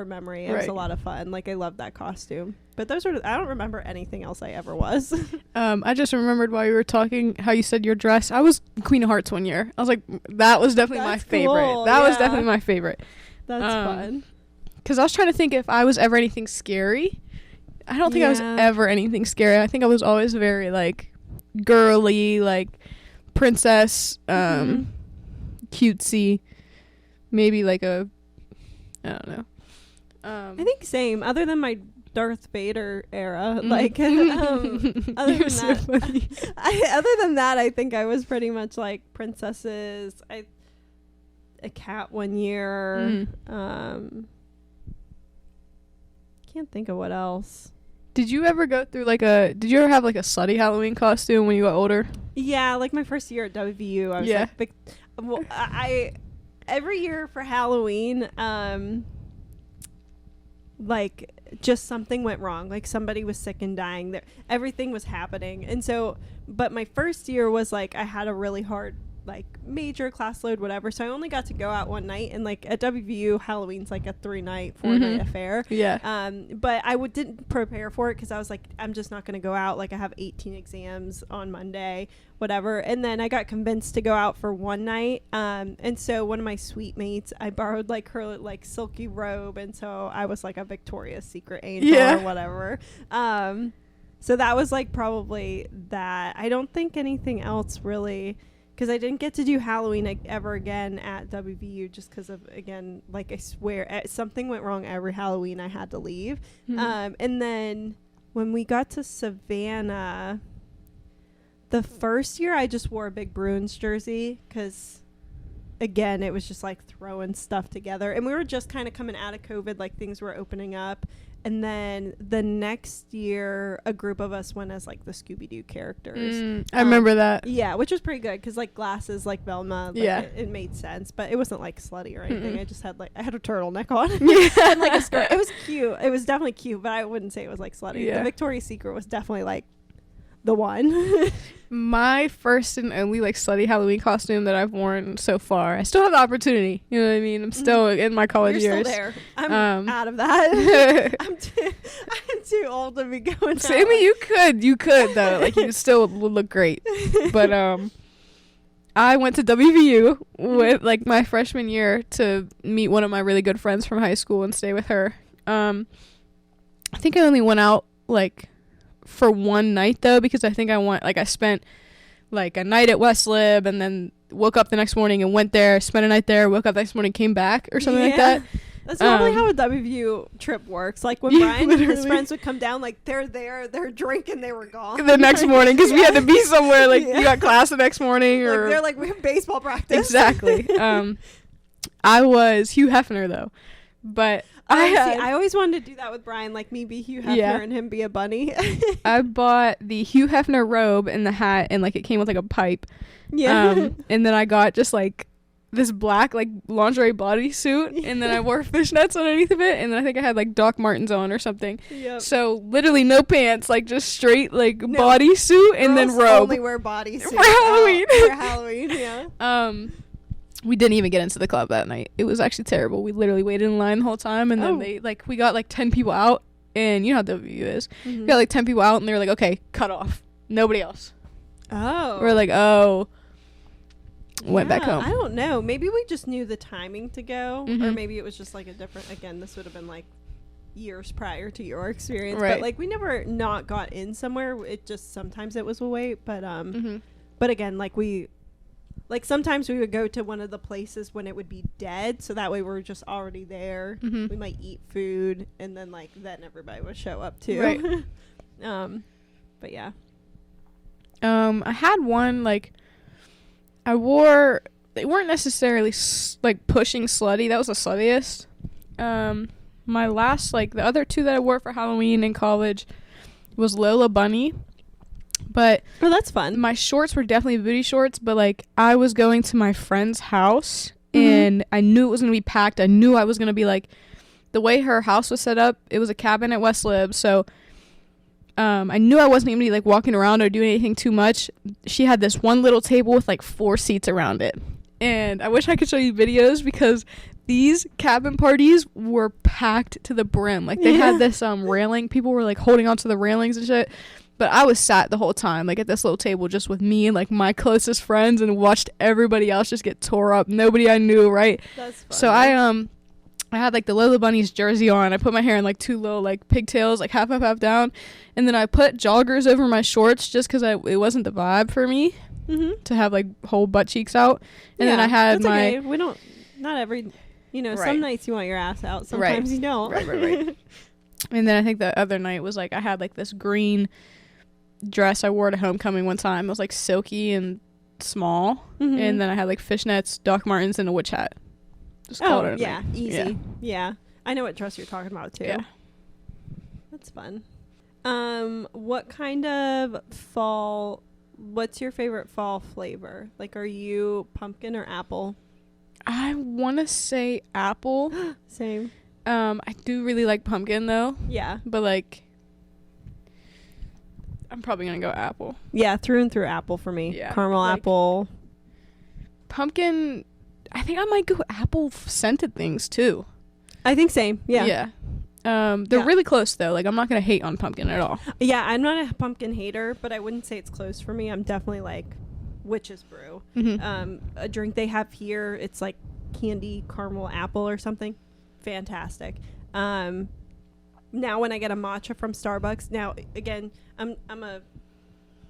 memory. It was a lot of fun. Like I loved that costume. But those were I don't remember anything else I ever was. I just remembered while you were talking how you said your dress. I was Queen of Hearts one year. I was like, that was definitely my favorite. Cool. That was definitely my favorite. That's fun. Because I was trying to think if I was ever anything scary. I don't think I was ever anything scary. I think I was always very like girly, like princess, cutesy, maybe like a, I don't know. I think same. Other than my Darth Vader era, like other than that, other than that, I think I was pretty much like princesses. A cat one year. Can't think of what else. Did you ever go through did you ever have like a slutty Halloween costume when you got older? Yeah, like my first year at WVU, I was like, well, I every year for Halloween, like just something went wrong. Like somebody was sick and dying. Everything was happening. And so, but my first year was like, I had a really hard, like major class load, whatever. So I only got to go out one night, and like at WVU, Halloween's like a 3-night, 4-night affair. Yeah. But I didn't prepare for it because I was like, I'm just not going to go out. Like I have 18 exams on Monday, whatever. And then I got convinced to go out for one night. And so one of my suite mates, I borrowed like her like silky robe, and so I was like a Victoria's Secret angel or whatever. So that was like probably that. I don't think anything else really, because I didn't get to do Halloween ever again at WVU just because of, again, like I swear, something went wrong every Halloween. I had to leave. And then when we got to Savannah, the first year I just wore a big Bruins jersey because, again, it was just like throwing stuff together. And we were just kind of coming out of COVID, like things were opening up. And then the next year, a group of us went as like the Scooby-Doo characters. I remember that. Yeah, which was pretty good because like glasses, like Velma, like it made sense. But it wasn't like slutty or anything. I just had I had a turtleneck on and like a skirt. It was cute. It was definitely cute, but I wouldn't say it was like slutty. Yeah. The Victoria's Secret was definitely like the one. My first and only like slutty Halloween costume that I've worn so far. I still have the opportunity. You know what I mean? I'm still in my college You're years. Still there. I'm out of that. I'm too old to be going. Sammy, you could though. Like you still would look great. But I went to WVU with like my freshman year to meet one of my really good friends from high school and stay with her. I think I only went out like for one night though, because I think I spent like a night at West Lib and then woke up the next morning and went there, spent a night there, woke up the next morning, came back or something like that. That's normally how a WVU trip works. Like when Brian and his friends would come down, like they're there, they're drinking, they were gone the next morning because we had to be somewhere. Like you got class the next morning, or like they're like, we have baseball practice. Exactly. I was Hugh Hefner though, but I always wanted to do that with Brian, like me be Hugh Hefner and him be a bunny. I bought the Hugh Hefner robe and the hat, and like it came with like a pipe. Yeah. And then I got just like this black like lingerie bodysuit, and then I wore fishnets underneath of it, and then I think I had like Doc Martens on or something. Yep. So literally no pants, like just straight like bodysuit and then robe. Only wear bodysuit for Halloween. For Halloween, yeah. We didn't even get into the club that night. It was actually terrible. We literally waited in line the whole time, and then we got like 10 people out, and you know how WVU is. We got like 10 people out, and they were like, okay, cut off. Nobody else. Oh. We're like, went back home. I don't know. Maybe we just knew the timing to go, or maybe it was just like a different, again, this would have been like years prior to your experience. Right. But like we never not got in somewhere. It just, sometimes it was a wait, but but again, like sometimes we would go to one of the places when it would be dead, so that way we're just already there. We might eat food, and then then everybody would show up too. Right. But yeah. I had one I wore. They weren't necessarily pushing slutty. That was the sluttiest. My last the other two that I wore for Halloween in college was Lola Bunny, But oh, that's fun. my shorts were definitely booty shorts, but like I was going to my friend's house and I knew it was going to be packed. I knew I was going to be like, the way her house was set up, it was a cabin at West Lib, so I knew I wasn't even like walking around or doing anything too much. She had this one little table with like 4 seats around it. And I wish I could show you videos because these cabin parties were packed to the brim. Like they had this railing. People were like holding onto the railings and shit. But I was sat the whole time like at this little table just with me and like my closest friends and watched everybody else just get tore up. Nobody I knew, right? That's fun. So I had like the Lola Bunnies jersey on. I put my hair in like 2 little like pigtails, like half up, half down. And then I put joggers over my shorts just because it wasn't the vibe for me to have like whole butt cheeks out. And then I had my... Okay. We don't... Not every... You know, some nights you want your ass out. Sometimes you don't. Right. And then I think the other night was like I had like this green dress I wore to homecoming one time. It was like silky and small. And then I had like fishnets, Doc Martens, and a witch hat. Just called it a night. Easy. Yeah. I know what dress you're talking about too. Yeah. That's fun. What kind of fall... What's your favorite fall flavor? Like, are you pumpkin or apple? I want to say apple. Same. I do really like pumpkin though. Yeah. But like, I'm probably gonna go apple. Yeah, through and through apple for me. Yeah. Caramel like, apple. Pumpkin. I think I might go apple scented things too. I think same. Yeah. Yeah. They're really close though. Like I'm not gonna hate on pumpkin at all. Yeah, I'm not a pumpkin hater, but I wouldn't say it's close for me. I'm definitely like witch's brew. A drink they have here, it's like candy caramel apple or something. Fantastic. Now when I get a matcha from Starbucks, now again, I'm a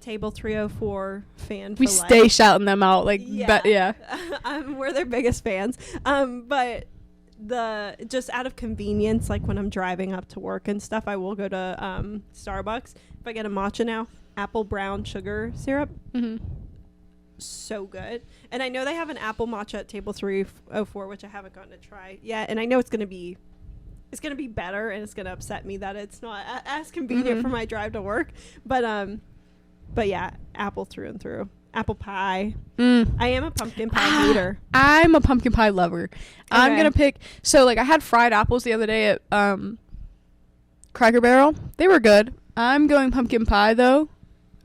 Table 304 fan. We stay shouting them out like yeah. We're their biggest fans. But just out of convenience, like when I'm driving up to work and stuff, I will go to Starbucks. If I get a matcha now, apple brown sugar syrup. So good. And I know they have an apple matcha at Table 304, which I haven't gotten to try yet, and I know it's gonna be better, and it's gonna upset me that it's not as convenient for my drive to work, but yeah, apple through and through. Apple pie. I am a pumpkin pie hater. I'm a pumpkin pie lover. Okay. I'm gonna pick, so like I had fried apples the other day at Cracker Barrel. They were good. I'm going pumpkin pie though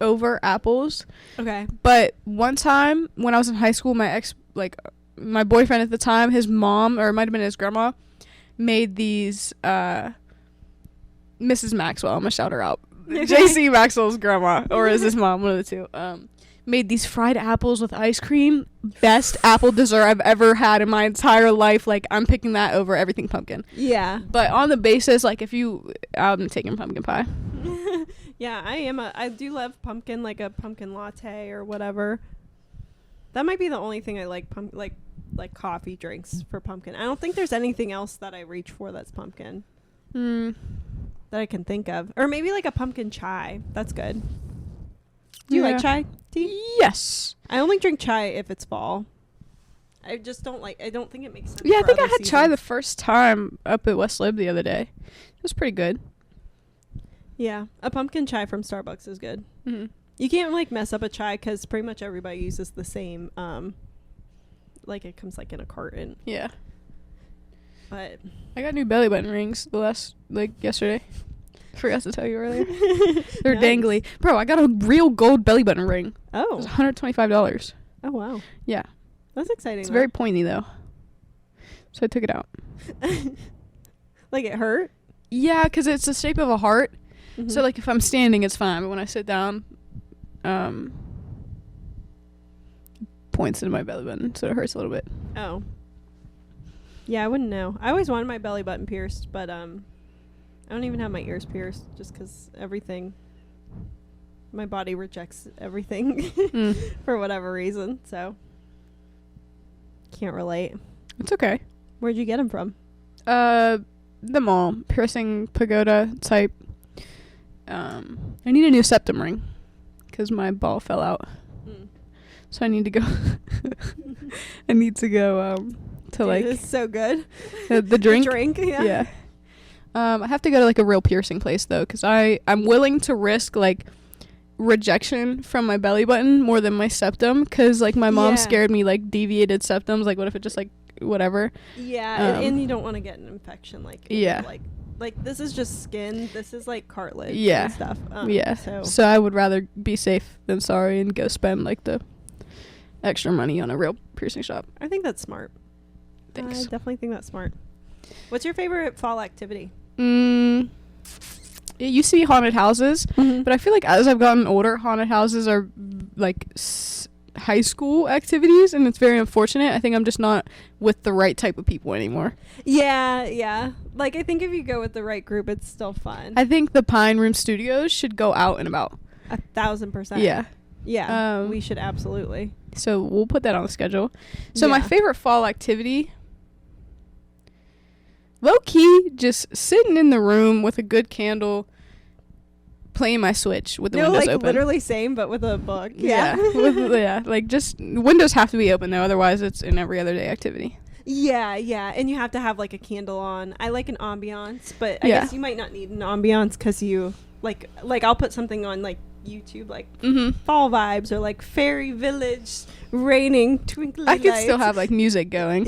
over apples. Okay. But one time when I was in high school, my boyfriend at the time, his mom, or it might have been his grandma, made these Mrs. Maxwell, I'm gonna shout her out. JC Maxwell's grandma, or is his mom, one of the two, made these fried apples with ice cream. Best apple dessert I've ever had in my entire life. Like I'm picking that over everything pumpkin. Yeah. But on the basis, like I'm taking pumpkin pie. Yeah, I do love pumpkin, like a pumpkin latte or whatever. That might be the only thing I like, like coffee drinks for pumpkin. I don't think there's anything else that I reach for that's pumpkin that I can think of. Or maybe like a pumpkin chai. That's good. Do you like chai tea? Yes. I only drink chai if it's fall. I just don't I don't think it makes sense. Yeah, I think I had seasons. chai the first time up at West Lib the other day. It was pretty good. Yeah, a pumpkin chai from Starbucks is good. You can't like mess up a chai because pretty much everybody uses the same. Like it comes like in a carton. Yeah. But I got new belly button rings yesterday. Forgot to tell you earlier. They're dangly. Bro, I got a real gold belly button ring. Oh. It was $125. Oh wow. Yeah. That's exciting. It's very pointy though. So I took it out. Like it hurt? Yeah, because it's the shape of a heart. So like if I'm standing it's fine, but when I sit down, points into my belly button, so it hurts a little bit. Oh. Yeah, I wouldn't know. I always wanted my belly button pierced, but I don't even have my ears pierced just because my body rejects everything for whatever reason, so can't relate. It's okay. Where'd you get them from? The mall. Piercing pagoda type. I need a new septum ring because my ball fell out. So I need to go to Dude, like it's so good. The drink. The drink, yeah. I have to go to like a real piercing place though, because I'm willing to risk like rejection from my belly button more than my septum, because like my mom scared me like deviated septums, like what if it just like whatever. And you don't want to get an infection like like this is just skin, this is like cartilage and stuff. So I would rather be safe than sorry and go spend like the extra money on a real piercing shop. I think that's smart. Thanks. I definitely think that's smart. What's your favorite fall activity? It used to be haunted houses, but I feel like as I've gotten older, haunted houses are like high school activities, and it's very unfortunate. I think I'm just not with the right type of people anymore. Yeah. Like, I think if you go with the right group, it's still fun. I think the Pine Room Studios should go out and about. 1,000%. Yeah. We should absolutely. So we'll put that on the schedule. So my favorite fall activity, low key, just sitting in the room with a good candle, playing my Switch with the windows open. Literally same, but with a book. Like just windows have to be open though, otherwise it's an every other day activity. Yeah, and you have to have like a candle on. I like an ambiance, but I guess you might not need an ambiance because you like I'll put something on like YouTube, like fall vibes or like fairy village raining twinkly lights. I could still have like music going.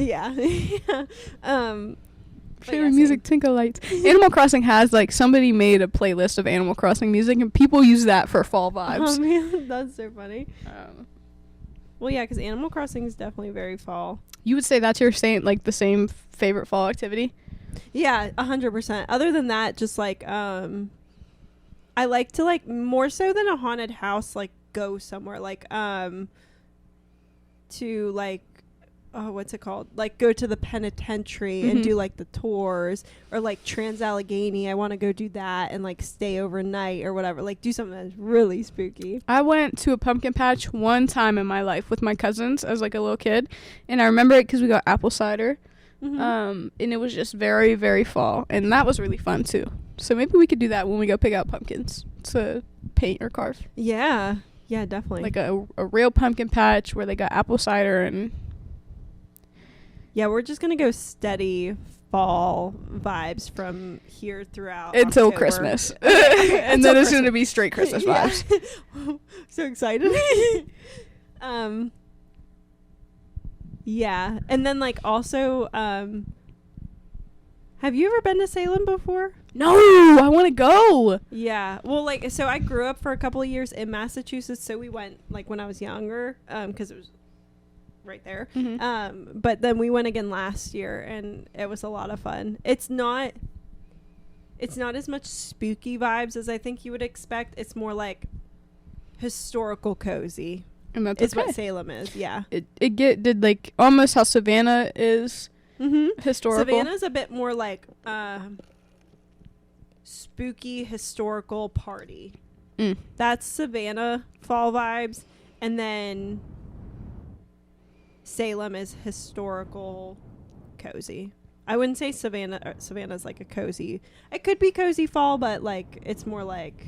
Favorite music, twinkle lights. Animal Crossing has like somebody made a playlist of Animal Crossing music and people use that for fall vibes. Oh man, that's so funny. Well, yeah, because Animal Crossing is definitely very fall. You would say that's your the same favorite fall activity? Yeah, 100%. Other than that, just like I like to like more so than a haunted house, like go somewhere like to like what's it called? Like go to the penitentiary and do like the tours, or like Trans-Allegheny. I want to go do that and like stay overnight or whatever. Like do something that's really spooky. I went to a pumpkin patch one time in my life with my cousins as like a little kid, and I remember it because we got apple cider. And it was just very, very fall, and that was really fun too. So maybe we could do that when we go pick out pumpkins to paint or carve. Yeah, definitely. Like a real pumpkin patch where they got apple cider and... Yeah, we're just going to go steady fall vibes from here throughout until October. Christmas. And then it's going to be straight Christmas vibes. So excited. Yeah. And then like also, have you ever been to Salem before? No, I want to go. Yeah. Well, like, so I grew up for a couple of years in Massachusetts, so we went like when I was younger, because it was right there. But then we went again last year, and it was a lot of fun. It's not as much spooky vibes as I think you would expect. It's more like historical cozy. And that's it's what Salem is. Yeah. It did like almost how Savannah is historical. Savannah's a bit more like spooky historical party. That's Savannah fall vibes, and then Salem is historical cozy. I wouldn't say Savannah's like a cozy. It could be cozy fall, but like it's more like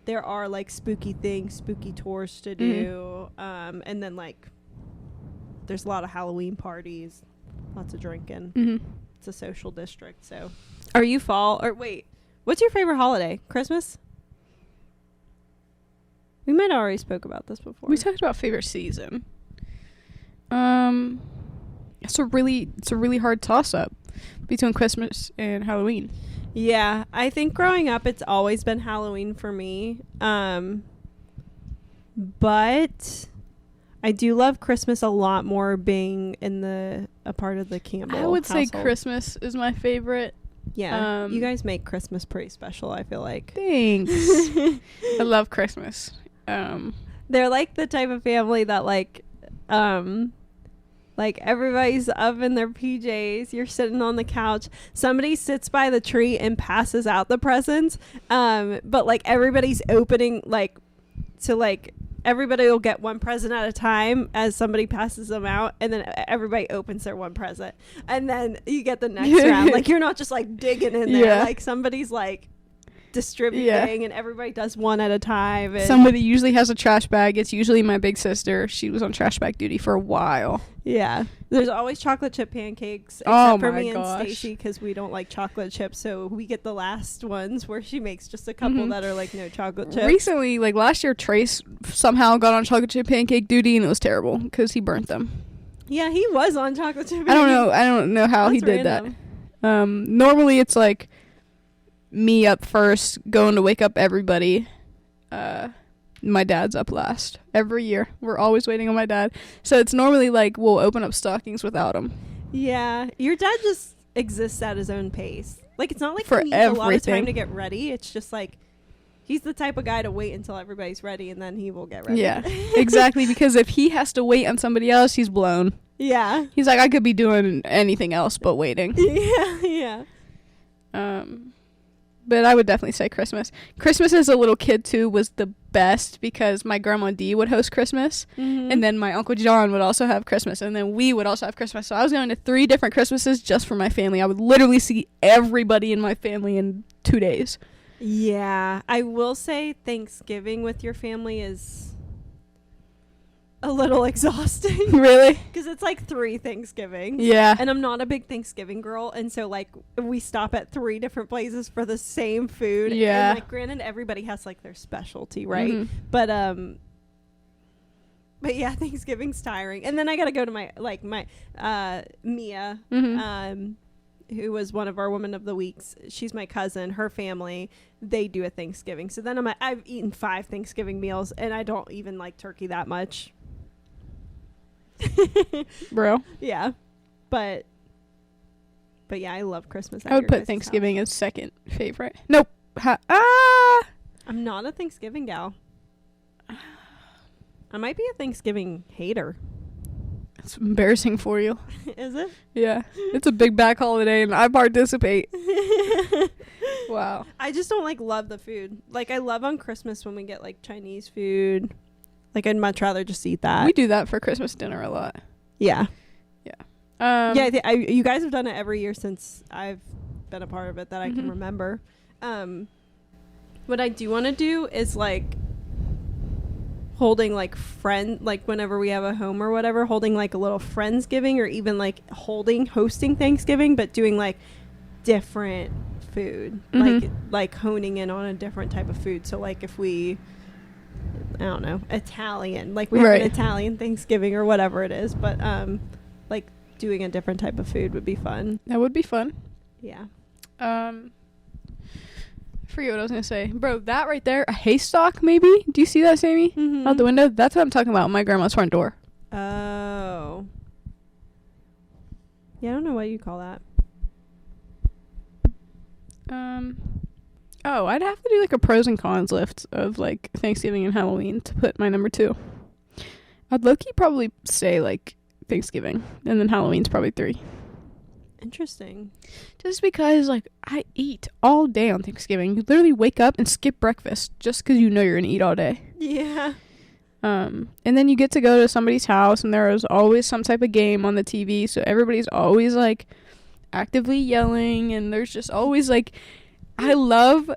there are like spooky things, spooky tours to do, and then like there's a lot of Halloween parties, lots of drinking. It's a social district. So are you fall, or wait, what's your favorite holiday? Christmas? We might have already spoke about this before. We talked about favorite season. It's a really hard toss up between Christmas and Halloween. Yeah, I think growing up it's always been Halloween for me. But I do love Christmas a lot more, being in a part of the Campbell I would household. say Christmas is my favorite. Yeah, you guys make Christmas pretty special, I feel like. Thanks. I love Christmas. They're like the type of family that like everybody's up in their PJs, you're sitting on the couch, somebody sits by the tree and passes out the presents, but like everybody's opening, like, so like everybody will get one present at a time as somebody passes them out, and then everybody opens their one present, and then you get the next round. Like, you're not just like digging in there, like somebody's like distributing, and everybody does one at a time. And somebody usually has a trash bag. It's usually my big sister. She was on trash bag duty for a while. Yeah. There's always chocolate chip pancakes, except for me and Stacy, because we don't like chocolate chips, so we get the last ones where she makes just a couple that are like no chocolate chips. Recently, like last year, Trace somehow got on chocolate chip pancake duty, and it was terrible because he burnt them. Yeah, he was on chocolate chip. I don't know how he did that. Normally it's like me up first, going to wake up everybody. My dad's up last every year. We're always waiting on my dad. So it's normally like we'll open up stockings without him. Yeah, your dad just exists at his own pace. Like it's not like for he needs everything. a lot of time to get ready. It's just like he's the type of guy to wait until everybody's ready and then he will get ready. Yeah, exactly. Because if he has to wait on somebody else, he's blown. Yeah. He's like, I could be doing anything else but waiting. Yeah. But I would definitely say Christmas. Christmas as a little kid, too, was the best because my Grandma Dee would host Christmas. Mm-hmm. And then my Uncle John would also have Christmas. And then we would also have Christmas. So I was going to 3 different Christmases just for my family. I would literally see everybody in my family in 2 days. Yeah. I will say Thanksgiving with your family is a little exhausting. Really? Because it's like 3 Thanksgivings. Yeah. And I'm not a big Thanksgiving girl. And so, like, we stop at 3 different places for the same food. Yeah. And, like, granted, everybody has, like, their specialty, right? Mm-hmm. But yeah, Thanksgiving's tiring. And then I got to go to my Mia, Mm-hmm. who was one of our Women of the Weeks. She's my cousin. Her family, they do a Thanksgiving. So then I've eaten 5 Thanksgiving meals, and I don't even like turkey that much. Bro. Yeah. But yeah, I love Christmas. I would put Thanksgiving as second favorite. Nope. I'm not a Thanksgiving gal. I might be a Thanksgiving hater. It's embarrassing for you. Is it? Yeah. It's a big back holiday and I participate. Wow. I just don't love the food. Like, I love on Christmas when we get like Chinese food. Like, I'd much rather just eat that. We do that for Christmas dinner a lot. Yeah. Yeah. You guys have done it every year since I've been a part of it that I can remember. What I do want to do is like holding like whenever we have a home or whatever, holding like a little Friendsgiving, or even like hosting Thanksgiving, but doing like different food, like honing in on a different type of food. So like if we, I don't know, Italian, like we have an Italian Thanksgiving or whatever it is, but like doing a different type of food would be fun. That would be fun. Yeah. Forget what I was gonna say, bro. That right there, a haystack, maybe. Do you see that, Sammy? Mm-hmm. Out the window. That's what I'm talking about. My grandma's front door. Oh. Yeah, I don't know what you call that. Oh, I'd have to do like a pros and cons list of like Thanksgiving and Halloween to put my number 2. I'd low-key probably say like Thanksgiving, and then Halloween's probably 3. Interesting. Just because like I eat all day on Thanksgiving. You literally wake up and skip breakfast just because you know you're gonna eat all day. Yeah. And then you get to go to somebody's house, and there is always some type of game on the TV, so everybody's always like actively yelling, and there's just always like, I love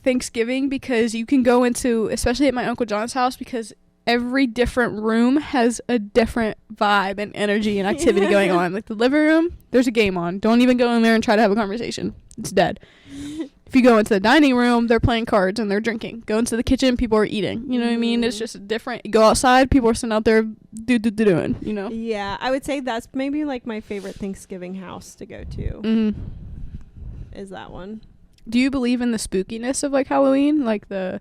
Thanksgiving because you can go into, especially at my Uncle John's house, because every different room has a different vibe and energy and activity going on. Like the living room, there's a game on. Don't even go in there and try to have a conversation. It's dead. If you go into the dining room, they're playing cards and they're drinking. Go into the kitchen, people are eating. You know what I mean? It's just different. You go outside, people are sitting out there doing, you know? Yeah, I would say that's maybe like my favorite Thanksgiving house to go to. Mm-hmm. Is that one. Do you believe in the spookiness of like Halloween? Like the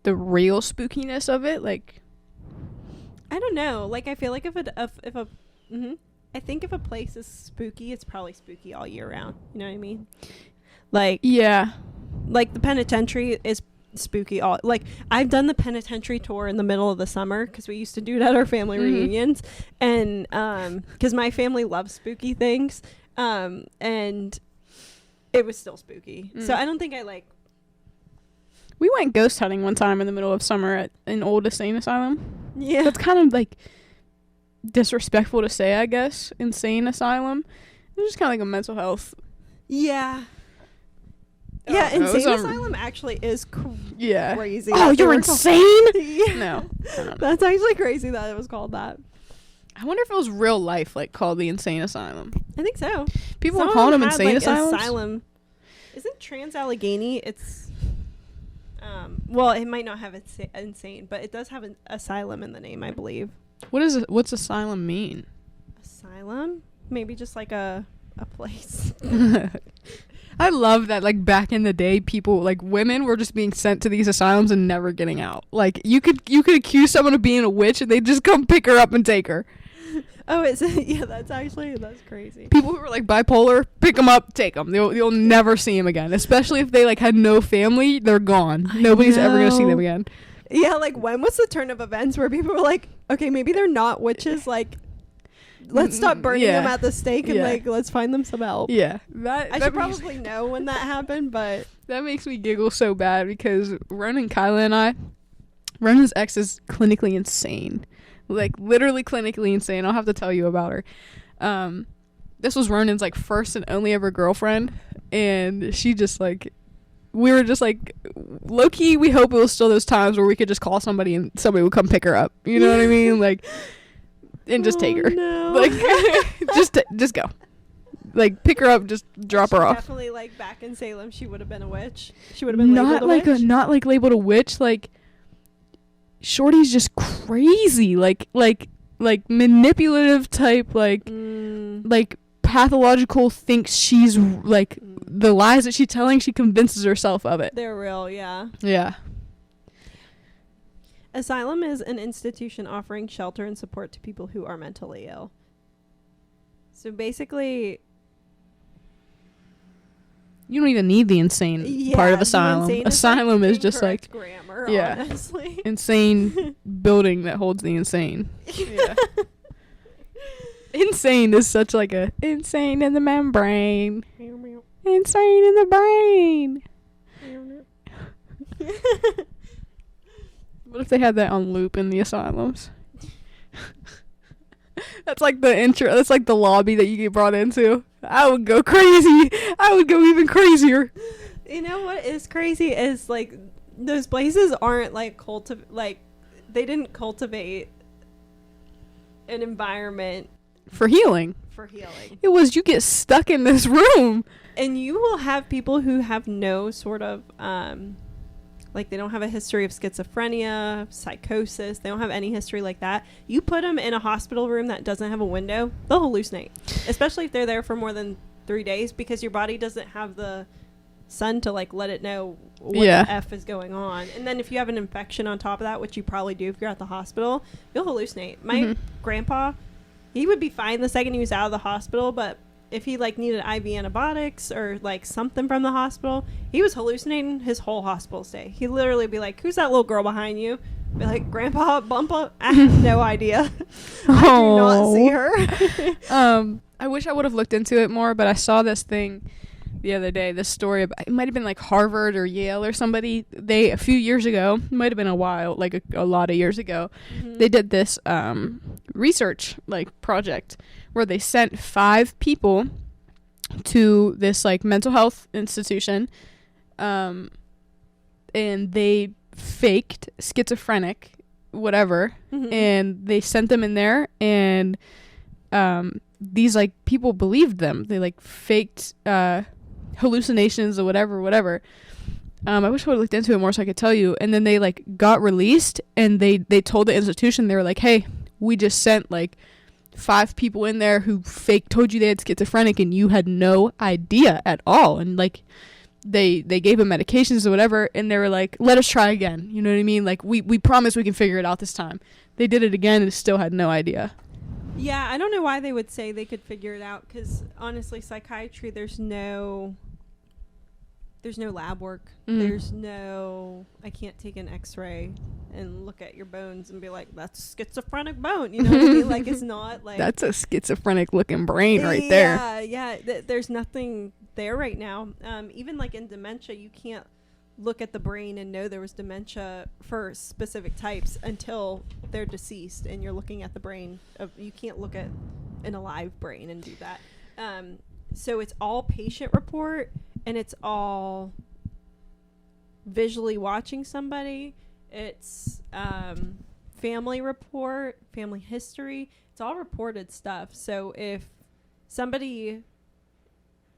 real spookiness of it? Like, I don't know. Like, I feel like I think if a place is spooky, it's probably spooky all year round. You know what I mean? Like, yeah. Like the penitentiary is spooky all, like I've done the penitentiary tour in the middle of the summer because we used to do it at our family reunions, and because my family loves spooky things, and it was still spooky. So I don't think we went ghost hunting one time in the middle of summer at an old insane asylum. Yeah, that's kind of like disrespectful to say, I guess. Insane asylum. It was just kind of like a mental health. Yeah. Yeah, Oh, insane asylum actually is Yeah. crazy. Oh, that they you're were insane? Yeah. No. I don't know. That's actually crazy that it was called that. I wonder if it was real life, like, called the insane asylum. I think so. People Some are of calling them had, insane like, asylums? asylum. Isn't Trans-Allegheny? It's well, it might not have insane, but it does have an asylum in the name, I believe. What's asylum mean? Asylum? Maybe just like a place. I love that, like, back in the day, people, like, women were just being sent to these asylums and never getting out. Like, you could accuse someone of being a witch and they'd just come pick her up and take her. Oh, yeah, that's crazy. People who were, like, bipolar, pick them up, take them. You'll never see them again. Especially if they, like, had no family, they're gone. Nobody's ever going to see them again. Yeah, like, when was the turn of events where people were like, okay, maybe they're not witches, like, let's stop burning them at the stake and, like, let's find them some help. Yeah. I should probably know when that happened, but... That makes me giggle so bad because Ronan, Kyla, and I... Ronan's ex is clinically insane. Like, literally clinically insane. I'll have to tell you about her. This was Ronan's, like, first and only ever girlfriend. And she just, like... We were just, like... Low-key, we hope it was still those times where we could just call somebody and somebody would come pick her up. You know what I mean? Like... And just take her. No. Like, just go. Like, pick her up, just drop her off. Definitely, like, back in Salem, she would have been a witch. She would have been labeled a witch. Not like labeled a witch. Like, Shorty's just crazy. Like manipulative type. Like pathological. Thinks she's like the lies that she's telling. She convinces herself of it. They're real, yeah. Yeah. Asylum is an institution offering shelter and support to people who are mentally ill. So basically... You don't even need the insane part of asylum. Asylum is just like... grammar, yeah. honestly. Insane building that holds the insane. Yeah. Insane is such like a... Insane in the membrane. Insane in the brain. What if they had that on loop in the asylums? That's like the intro. That's like the lobby that you get brought into. I would go crazy. I would go even crazier. You know what is crazy is like those places aren't like they didn't cultivate an environment for healing. It was you get stuck in this room. And you will have people who have no sort of like they don't have a history of schizophrenia, psychosis. They don't have any history like that. You put them in a hospital room that doesn't have a window, they'll hallucinate. Especially if they're there for more than 3 days because your body doesn't have the sun to like let it know what the F is going on. And then if you have an infection on top of that, which you probably do if you're at the hospital, you'll hallucinate. My grandpa, he would be fine the second he was out of the hospital, but if he like needed IV antibiotics or like something from the hospital, he was hallucinating his whole hospital stay. He'd literally be like, "Who's that little girl behind you?" Be like, "Grandpa, bump up." I have no idea. I do not see her. I wish I would have looked into it more, but I saw this thing the other day, this story about, it might have been like Harvard or Yale or somebody. They, a few years ago, might have been a while, like a lot of years ago, they did this research like project where they sent 5 people to this like mental health institution, and they faked schizophrenic, whatever, and they sent them in there, and these like people believed them. They like faked hallucinations or whatever. I wish I would have looked into it more so I could tell you. And then they like got released, and they told the institution, they were like, "Hey, we just sent like 5 people in there who told you they had schizophrenic and you had no idea at all." And like they gave them medications or whatever, and they were like, "Let us try again." You know what I mean? Like we promise we can figure it out this time. They did it again and still had no idea. Yeah, I don't know why they would say they could figure it out, because honestly, psychiatry, there's no lab work. There's no, I can't take an x-ray and look at your bones and be like, "That's schizophrenic bone." You know what I mean? Like, it's not like... That's a schizophrenic looking brain right there. Yeah. There's nothing there right now. Even like in dementia, you can't look at the brain and know there was dementia for specific types until they're deceased and you're looking at the brain. You can't look at an alive brain and do that. So it's all patient report, and it's all visually watching somebody. It's family report, family history. It's all reported stuff. So if somebody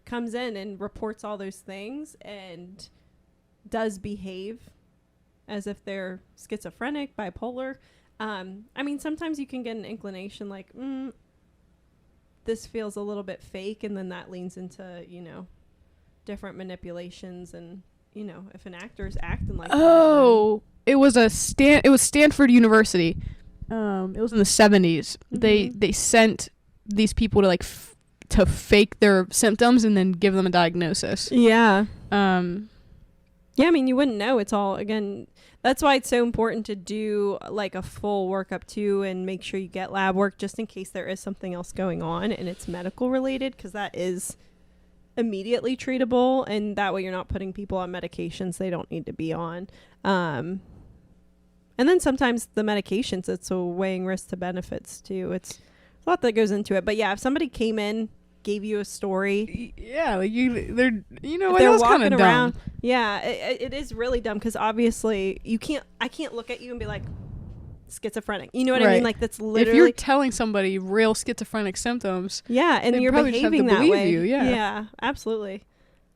comes in and reports all those things and does behave as if they're schizophrenic, bipolar, I mean, sometimes you can get an inclination like, this feels a little bit fake, and then that leans into, you know, different manipulations. And, you know, if an actor's acting like that, it was Stanford University. It was in the 70s. Mm-hmm. They sent these people to like to fake their symptoms and then give them a diagnosis. Yeah. Yeah, I mean, you wouldn't know. It's all, again, that's why it's so important to do like a full workup too, and make sure you get lab work just in case there is something else going on and it's medical related, because that is immediately treatable, and that way you're not putting people on medications they don't need to be on. And then sometimes the medications, it's a weighing risk to benefits too. It's a lot that goes into it. But yeah, if somebody came in, gave you a story, yeah, like they're they're walking around. Dumb. Yeah, it is really dumb, because obviously I can't look at you and be like schizophrenic. You know what I mean? Like, that's literally, if you're telling somebody real schizophrenic symptoms. Yeah, and you're behaving that way. You, yeah, absolutely.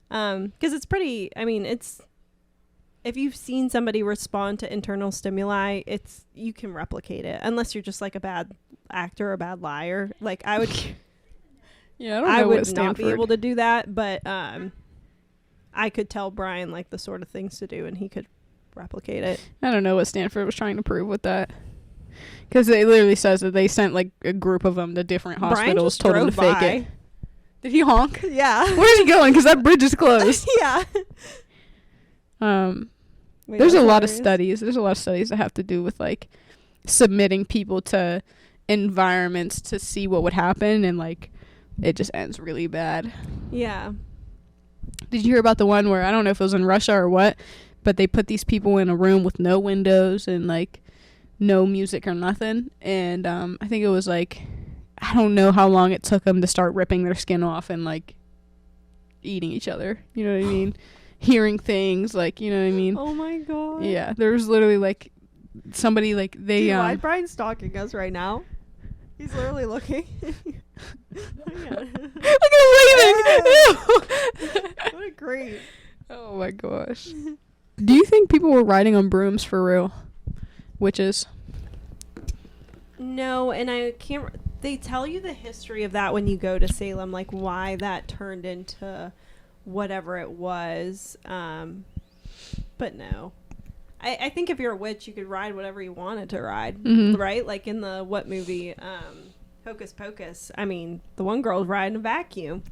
Because it's pretty. I mean, it's. If you've seen somebody respond to internal stimuli, you can replicate it, unless you're just like a bad actor or a bad liar. Like, I would. Yeah, I would not be able to do that, but I could tell Brian like the sort of things to do, and he could replicate it. I don't know what Stanford was trying to prove with that, because it literally says that they sent like a group of them to different hospitals, told them to fake it. Did he honk? Yeah. Where's he going? Because that bridge is closed. Yeah. There's a lot of studies. There's a lot of studies that have to do with like submitting people to environments to see what would happen, and like it just ends really bad. Yeah. Did you hear about the one where, I don't know if it was in Russia or what, but they put these people in a room with no windows and like no music or nothing, and I think it was like, I don't know how long it took them to start ripping their skin off and like eating each other. You know what I mean? Hearing things, like, you know what I mean? Oh my god. Yeah, there was literally like somebody like they Dude, why Brian's stalking us right now? He's literally looking. Look at him waving. What a creep. Oh my gosh. Do you think people were riding on brooms for real? Witches? No, and I can't. They tell you the history of that when you go to Salem, like why that turned into whatever it was. But no. I think if you're a witch, you could ride whatever you wanted to ride, right? Like in the what movie, Hocus Pocus. I mean, the one girl's riding a vacuum.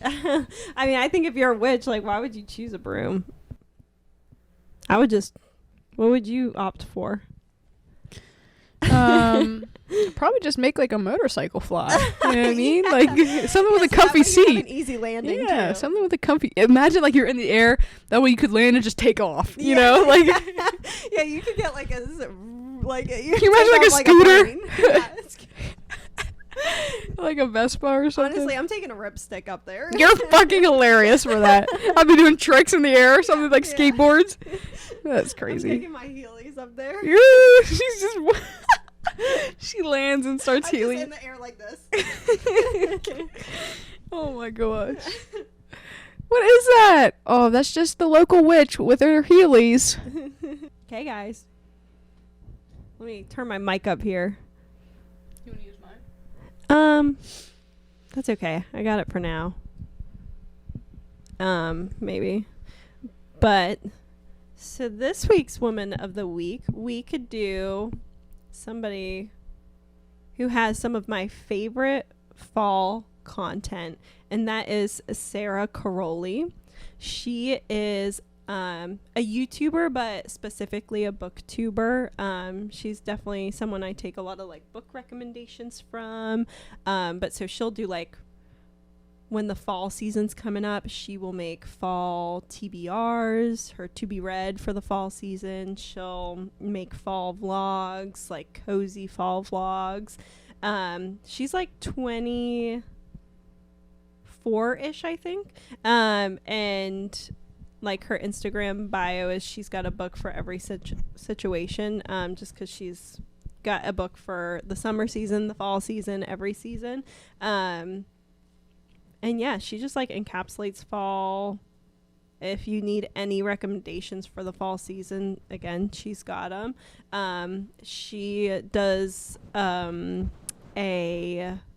I mean, I think if you're a witch, like, why would you choose a broom? I would just. What would you opt for? Probably just make like a motorcycle fly. You know what I mean? Like something with a comfy seat. An easy landing. Yeah, too. Something with a comfy. Imagine like you're in the air. That way you could land and just take off. You know, like. Yeah, you could get like a like. Can you imagine like a scooter? Yeah, like a Vespa or something. Honestly, I'm taking a ripstick up there. You're fucking hilarious for that. I'll be doing tricks in the air or something like skateboards. That's crazy. I'm taking my heelys up there. She's just. She lands and starts healing. Just in the air like this. Oh my gosh. What is that? Oh, that's just the local witch with her heelys. Okay, guys. Let me turn my mic up here. You want to use mine? That's okay. I got it for now. Maybe. But, so this week's Woman of the Week, we could do somebody who has some of my favorite fall content, and that is Sarah Caroli. She is a YouTuber, but specifically a booktuber. She's definitely someone I take a lot of like book recommendations from. But so she'll do like, when the fall season's coming up, she will make fall TBRs, her to be read for the fall season. She'll make fall vlogs, like cozy fall vlogs. She's like 24-ish, I think. And like her Instagram bio is she's got a book for every situation, just because she's got a book for the summer season, the fall season, every season. And yeah, she just like encapsulates fall. If you need any recommendations for the fall season, again, she's got them. She does a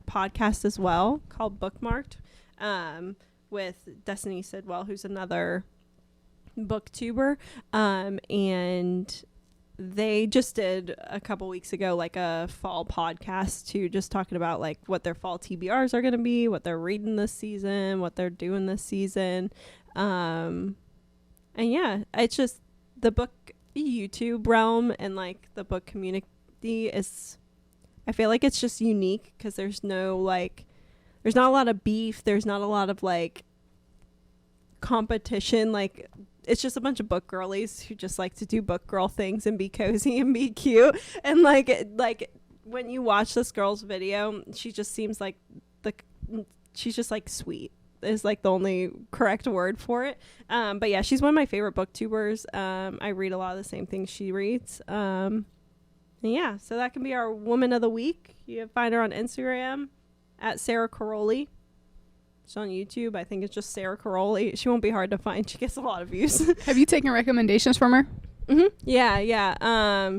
podcast as well called Bookmarked, with Destiny Sidwell, who's another booktuber, and they just did a couple weeks ago like a fall podcast too, just talking about like what their fall TBRs are going to be, what they're reading this season, what they're doing this season. And yeah, it's just the book YouTube realm and like the book community is, I feel like it's just unique because there's not a lot of beef. There's not a lot of like competition. Like, it's just a bunch of book girlies who just like to do book girl things and be cozy and be cute. And like when you watch this girl's video, she just seems like she's just like sweet is like the only correct word for it. But yeah, she's one of my favorite booktubers. I read a lot of the same things she reads. And yeah, so that can be our woman of the week. You can find her on Instagram at Sarah Caroli. She's on YouTube. I think it's just Sarah Caroli. She won't be hard to find. She gets a lot of views. Have you taken recommendations from her? Mm-hmm. Yeah.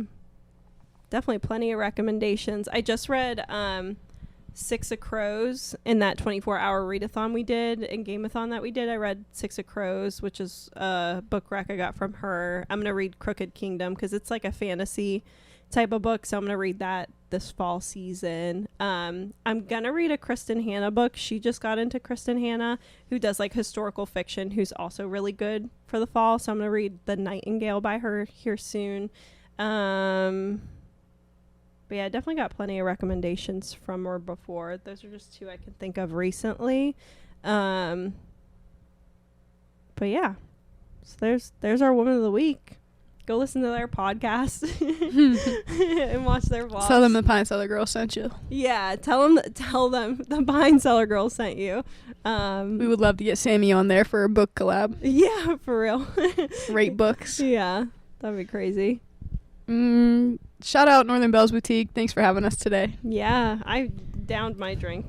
Definitely plenty of recommendations. I just read Six of Crows in that 24-hour readathon we did and gameathon that we did. I read Six of Crows, which is a book rec I got from her. I'm going to read Crooked Kingdom because it's like a fantasy type of book, so I'm going to read that this fall season. I'm going to read a Kristen Hanna book. She just got into Kristen Hanna, who does like historical fiction, who's also really good for the fall, so I'm going to read The Nightingale by her here soon. But yeah, I definitely got plenty of recommendations from her before. Those are just two I can think of recently. But yeah, so there's our woman of the week. Go listen to their podcast and watch their vlogs. Tell them the Pine Cellar Girl sent you. Yeah, tell them the Pine Cellar Girl sent you. We would love to get Sammy on there for a book collab. Yeah, for real. Rate books. Yeah, that'd be crazy. Shout out Northern Bells Boutique. Thanks for having us today. Yeah, I downed my drink.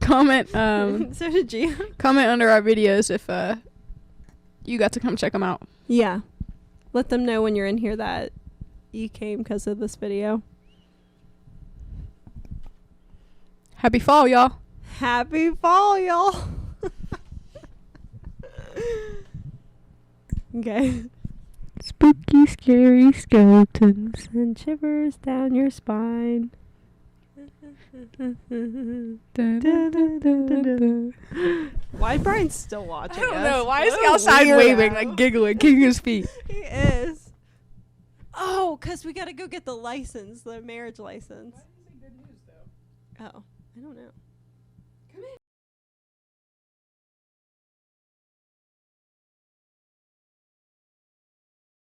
Comment. So did you. Comment under our videos if you got to come check them out. Yeah. Let them know when you're in here that you came because of this video. Happy fall, y'all. Happy fall, y'all. Okay. Spooky, scary skeletons and shivers down your spine. Why is Brian still watching us? I don't know. Why is he outside waving, like giggling, kicking his feet? He is. Oh, because we got to go get the license, the marriage license. Why is it good news, though? Oh, I don't know.